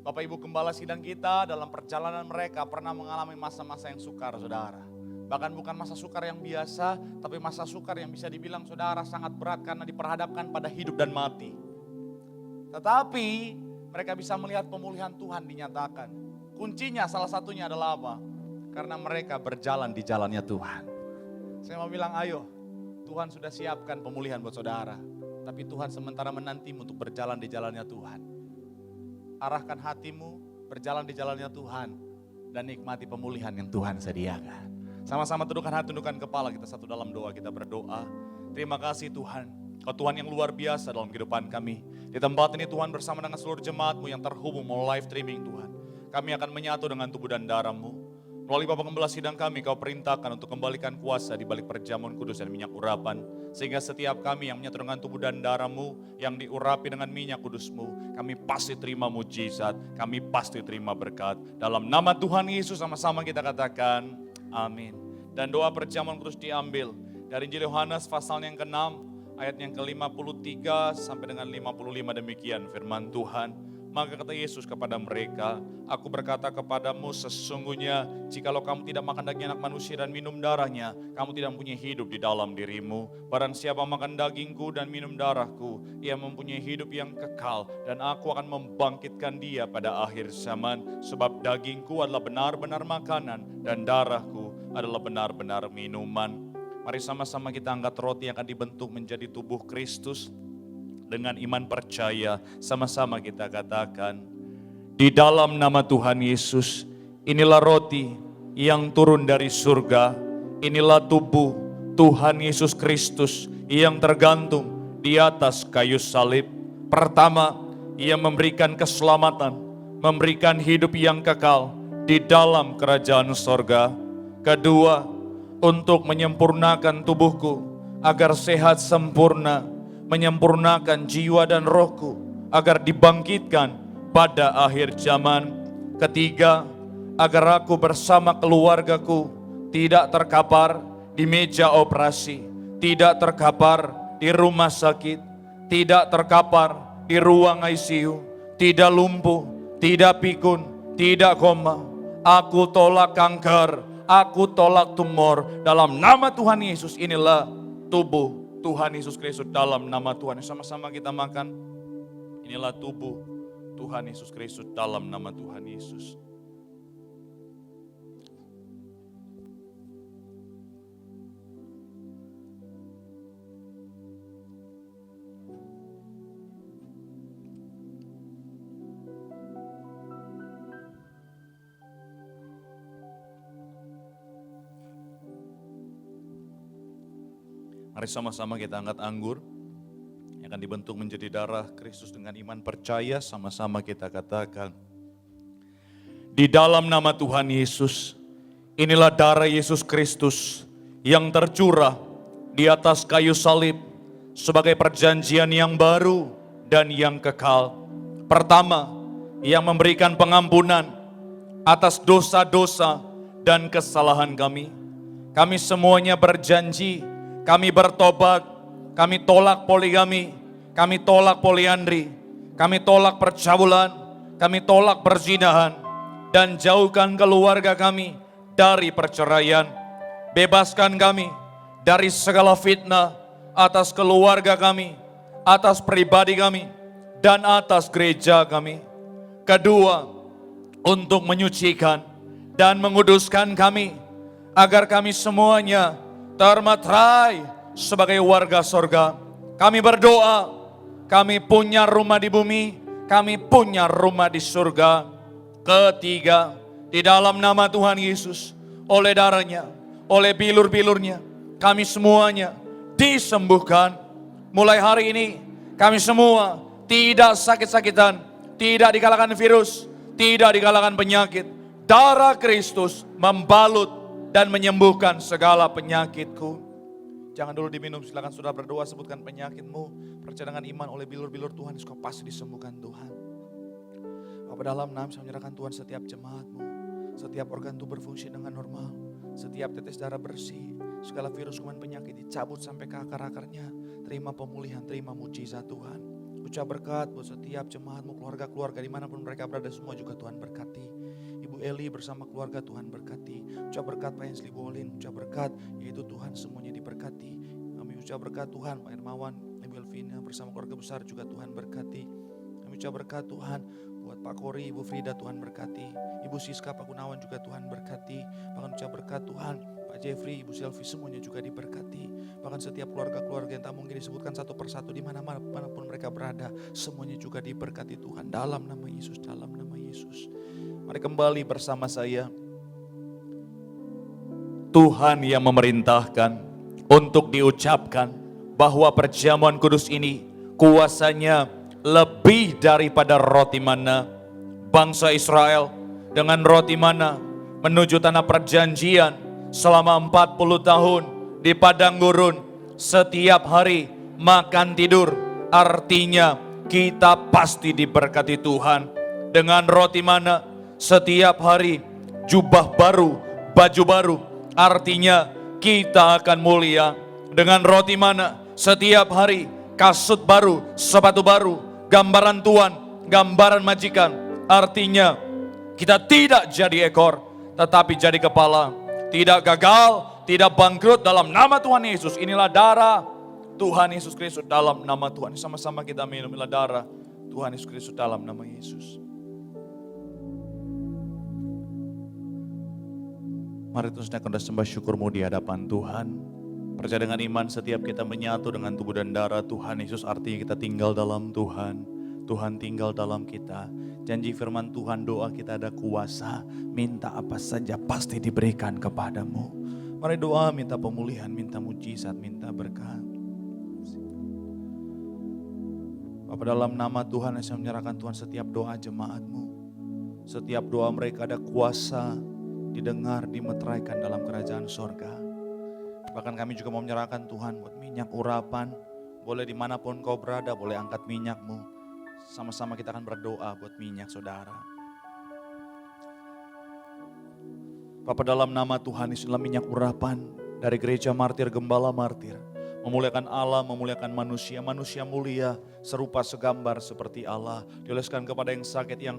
Bapak Ibu Gembala Sidang kita dalam perjalanan mereka pernah mengalami masa-masa yang sukar saudara. Bahkan bukan masa sukar yang biasa, tapi masa sukar yang bisa dibilang saudara sangat berat karena diperhadapkan pada hidup dan mati. Tetapi mereka bisa melihat pemulihan Tuhan dinyatakan. Kuncinya salah satunya adalah apa? Karena mereka berjalan di jalannya Tuhan. Saya mau bilang ayo, Tuhan sudah siapkan pemulihan buat saudara. Tapi Tuhan sementara menantimu untuk berjalan di jalannya Tuhan. Arahkan hatimu, berjalan di jalannya Tuhan. Dan nikmati pemulihan yang Tuhan sediakan. Sama-sama tundukkan hati, tundukkan kepala kita satu dalam doa, kita berdoa. Terima kasih Tuhan. Kau Tuhan yang luar biasa dalam kehidupan kami. Di tempat ini Tuhan bersama dengan seluruh jemaat-Mu yang terhubung melalui live streaming Tuhan. Kami akan menyatu dengan tubuh dan darah-Mu. Melalui Bapa Gembala sidang kami, Kau perintahkan untuk kembalikan kuasa di balik perjamuan kudus dan minyak urapan. Sehingga setiap kami yang menyatu dengan tubuh dan darah-Mu, yang diurapi dengan minyak kudus-Mu, kami pasti terima mujizat, kami pasti terima berkat. Dalam nama Tuhan Yesus sama-sama kita katakan, amin. Dan doa perjamuan kudus diambil dari Injil Yohanes pasal yang ke-6, ayat yang ke-53 sampai dengan 55 demikian firman Tuhan. Maka kata Yesus kepada mereka, aku berkata kepadamu sesungguhnya, jikalau kamu tidak makan daging anak manusia dan minum darahnya, kamu tidak mempunyai hidup di dalam dirimu. Barang siapa makan dagingku dan minum darahku, ia mempunyai hidup yang kekal, dan aku akan membangkitkan dia pada akhir zaman. Sebab dagingku adalah benar-benar makanan, dan darahku adalah benar-benar minuman. Mari sama-sama kita angkat roti yang akan dibentuk menjadi tubuh Kristus. Dengan iman percaya, sama-sama kita katakan, di dalam nama Tuhan Yesus, inilah roti yang turun dari surga, inilah tubuh Tuhan Yesus Kristus yang tergantung di atas kayu salib. Pertama, ia memberikan keselamatan, memberikan hidup yang kekal di dalam kerajaan sorga. Kedua, untuk menyempurnakan tubuhku agar sehat sempurna, menyempurnakan jiwa dan rohku agar dibangkitkan pada akhir zaman. Ketiga, agar aku bersama keluargaku tidak terkapar di meja operasi, tidak terkapar di rumah sakit, tidak terkapar di ruang ICU, tidak lumpuh, tidak pikun, tidak koma. Aku tolak kanker, aku tolak tumor. Dalam nama Tuhan Yesus, inilah tubuh Tuhan Yesus Kristus. Dalam nama Tuhan, sama-sama kita makan. Inilah tubuh Tuhan Yesus Kristus dalam nama Tuhan Yesus. Mari sama-sama kita angkat anggur yang akan dibentuk menjadi darah Kristus dengan iman percaya. Sama-sama kita katakan, di dalam nama Tuhan Yesus, inilah darah Yesus Kristus yang tercurah di atas kayu salib sebagai perjanjian yang baru dan yang kekal. Pertama, yang memberikan pengampunan atas dosa-dosa dan kesalahan kami. Kami semuanya berjanji, kami bertobat, kami tolak poligami, kami tolak poliandri, kami tolak percabulan, kami tolak perzinahan, dan jauhkan keluarga kami dari perceraian. Bebaskan kami dari segala fitnah atas keluarga kami, atas pribadi kami, dan atas gereja kami. Kedua, untuk menyucikan dan menguduskan kami, agar kami semuanya termeterai sebagai warga sorga. Kami berdoa, kami punya rumah di bumi, kami punya rumah di surga. Ketiga, di dalam nama Tuhan Yesus, oleh darahnya, oleh bilur-bilurnya, kami semuanya disembuhkan. Mulai hari ini, kami semua tidak sakit-sakitan, tidak dikalahkan virus, tidak dikalahkan penyakit. Darah Kristus membalut dan menyembuhkan segala penyakitku. Jangan dulu diminum, silakan saudara berdoa, sebutkan penyakitmu. Percaya dengan iman oleh bilur-bilur Tuhan, kau pasti disembuhkan Tuhan. Bapa dalam nama, saya menyerahkan Tuhan setiap jemaatmu, setiap organ tubuh berfungsi dengan normal, setiap tetes darah bersih, segala virus kuman penyakit dicabut sampai ke akar-akarnya. Terima pemulihan, terima mujizat Tuhan. Ucap berkat buat setiap jemaatmu, keluarga-keluarga dimanapun mereka berada, semua juga Tuhan berkati. Ibu Eli bersama keluarga Tuhan berkati. Ucap berkat Pak Hensli Bolin, ucap berkat yaitu Tuhan semuanya diberkati. Kami ucap berkat Tuhan Pak Hermawan, Ibu Elvina bersama keluarga besar juga Tuhan berkati. Kami ucap berkat Tuhan buat Pak Kori, Ibu Frida Tuhan berkati. Ibu Siska, Pak Gunawan juga Tuhan berkati. Bahkan ucap berkat Tuhan Pak Jeffrey, Ibu Selvi semuanya juga diberkati. Bahkan setiap keluarga-keluarga yang tak mungkin disebutkan satu persatu di mana-manapun mereka berada, semuanya juga diberkati Tuhan dalam nama Yesus, dalam nama Yesus. Mari kembali bersama saya. Tuhan yang memerintahkan untuk diucapkan bahwa perjamuan kudus ini kuasanya lebih daripada roti mana. Bangsa Israel dengan roti mana menuju tanah perjanjian selama 40 tahun di padang gurun, setiap hari makan tidur. Artinya kita pasti diberkati Tuhan. Dengan roti mana setiap hari jubah baru, baju baru, artinya kita akan mulia. Dengan roti mana setiap hari kasut baru, sepatu baru, gambaran Tuhan, gambaran majikan, artinya kita tidak jadi ekor tetapi jadi kepala, tidak gagal, tidak bangkrut dalam nama Tuhan Yesus. Inilah darah Tuhan Yesus Kristus dalam nama Tuhan. Sama-sama kita minum, inilah darah Tuhan Yesus Kristus dalam nama Yesus. Mari terus naikkan dan sembah syukurmu di hadapan Tuhan. Percaya dengan iman setiap kita menyatu dengan tubuh dan darah Tuhan Yesus, artinya kita tinggal dalam Tuhan. Tuhan tinggal dalam kita. Janji firman Tuhan, doa kita ada kuasa. Minta apa saja pasti diberikan kepadamu. Mari doa, minta pemulihan, minta mujizat, minta berkat. Bapak, dalam nama Tuhan saya menyerahkan Tuhan setiap doa jemaatmu. Setiap doa mereka ada kuasa didengar, dimeteraikan dalam kerajaan sorga. Bahkan kami juga mau menyerahkan Tuhan buat minyak urapan. Boleh dimanapun kau berada, boleh angkat minyakmu. Sama-sama kita akan berdoa buat minyak saudara. Bapak, dalam nama Tuhan Yesus, dalam minyak urapan dari gereja martir, gembala martir. Memuliakan Allah, memuliakan manusia, manusia mulia, serupa segambar seperti Allah. Dioleskan kepada yang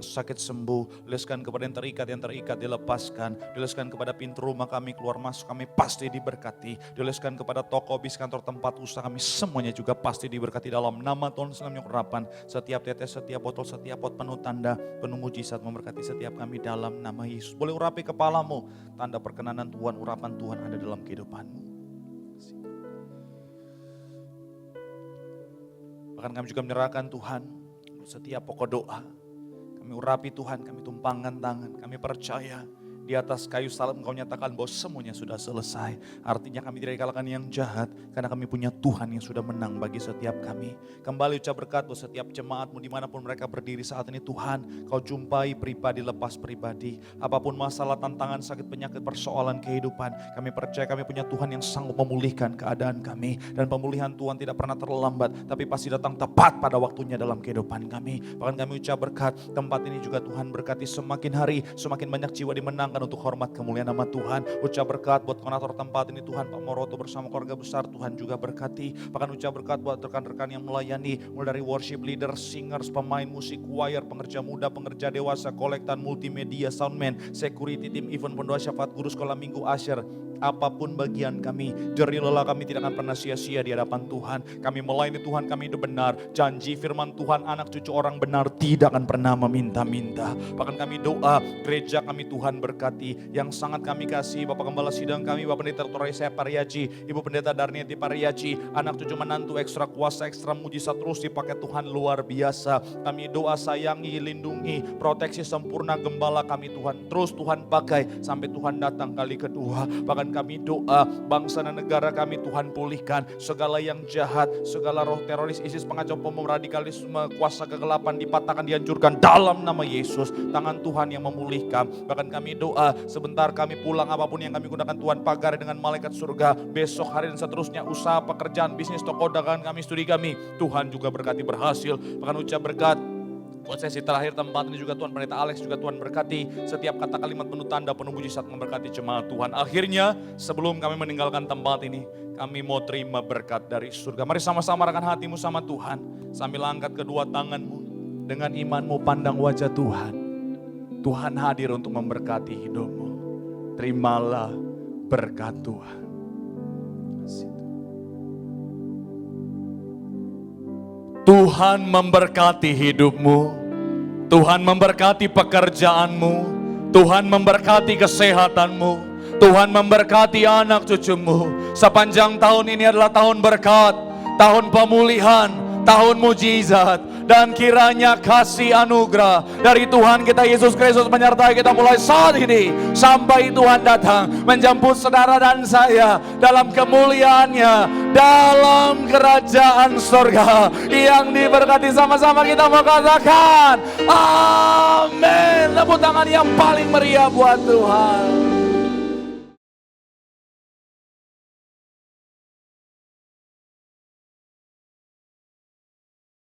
sakit sembuh. Dioleskan kepada yang terikat dilepaskan. Dioleskan kepada pintu rumah kami, keluar masuk kami pasti diberkati. Dioleskan kepada toko, bis, kantor, tempat usaha kami, semuanya juga pasti diberkati dalam nama Tuhan. Dalam urapan, setiap tetes, setiap botol, setiap pot penuh tanda, penuh mujizat memberkati setiap kami dalam nama Yesus. Boleh urapi kepalamu, tanda perkenanan Tuhan, urapan Tuhan ada dalam kehidupanmu. Bahkan kami juga menyerahkan Tuhan setiap pokok doa. Kami urapi Tuhan, kami tumpangkan tangan, kami percaya di atas kayu salib Engkau nyatakan bahwa semuanya sudah selesai. Artinya kami tidak dikalahkan yang jahat, karena kami punya Tuhan yang sudah menang bagi setiap kami. Kembali ucap berkat buat setiap jemaatmu dimanapun mereka berdiri saat ini. Tuhan, Kau jumpai pribadi lepas pribadi. Apapun masalah, tantangan, sakit, penyakit, persoalan kehidupan, kami percaya kami punya Tuhan yang sanggup memulihkan keadaan kami. Dan pemulihan Tuhan tidak pernah terlambat, tapi pasti datang tepat pada waktunya dalam kehidupan kami. Bahkan kami ucap berkat, tempat ini juga Tuhan berkati semakin hari, semakin banyak jiwa dimenangkan untuk hormat kemuliaan nama Tuhan. Ucap berkat buat koordinator tempat ini Tuhan, Pak Moroto bersama keluarga besar, Tuhan juga berkati. Bahkan ucap berkat buat rekan-rekan yang melayani, mulai dari worship leader, singers, pemain musik, choir, pengerja muda, pengerja dewasa, kolektan, multimedia, soundman, security team, event, pendoa syafaat, guru sekolah minggu, asher. Apapun bagian kami, jerih lelah kami tidak akan pernah sia-sia di hadapan Tuhan. Kami melayani Tuhan, kami hidup benar. Janji firman Tuhan, anak cucu orang benar tidak akan pernah meminta-minta. Bahkan kami doa, gereja kami Tuhan berkati. Yang sangat kami kasih Bapak Gembala Sidang kami, Bapak Pendeta Dr. Reza Pariaji, Ibu Pendeta Darniati Pariaji, anak cucu menantu ekstra kuasa, ekstra mujizat terus dipakai Tuhan luar biasa. Kami doa sayangi, lindungi, proteksi sempurna Gembala kami Tuhan. Terus Tuhan pakai sampai Tuhan datang kali kedua. Bahkan kami doa bangsa dan negara kami Tuhan pulihkan. Segala yang jahat, segala roh teroris, ISIS, pengacau, pembom, radikalisme, kuasa kegelapan dipatahkan, dihancurkan dalam nama Yesus. Tangan Tuhan yang memulihkan. Bahkan kami doa sebentar kami pulang, apapun yang kami gunakan Tuhan pagar dengan malaikat surga. Besok hari dan seterusnya, usaha, pekerjaan, bisnis, toko dagangan kami, studi kami, Tuhan juga berkati berhasil. Bahkan ucap berkat buat sesi terakhir tempat ini juga Tuhan, Pendeta Alex juga Tuhan berkati. Setiap kata kalimat penuh tanda, penuh mujizat memberkati jemaat Tuhan. Akhirnya sebelum kami meninggalkan tempat ini, kami mau terima berkat dari surga. Mari sama-sama arahkan hatimu sama Tuhan. Sambil angkat kedua tanganmu, dengan imanmu pandang wajah Tuhan. Tuhan hadir untuk memberkati hidupmu. Terimalah berkat Tuhan. Tuhan memberkati hidupmu, Tuhan memberkati pekerjaanmu, Tuhan memberkati kesehatanmu, Tuhan memberkati anak cucumu. Sepanjang tahun ini adalah tahun berkat, tahun pemulihan, tahun mujizat. Dan kiranya kasih anugerah dari Tuhan kita Yesus Kristus menyertai kita mulai saat ini sampai Tuhan datang menjemput saudara dan saya dalam kemuliaannya, dalam kerajaan surga yang diberkati. Sama-sama kita mau katakan amin. Tepuk tangan yang paling meriah buat Tuhan.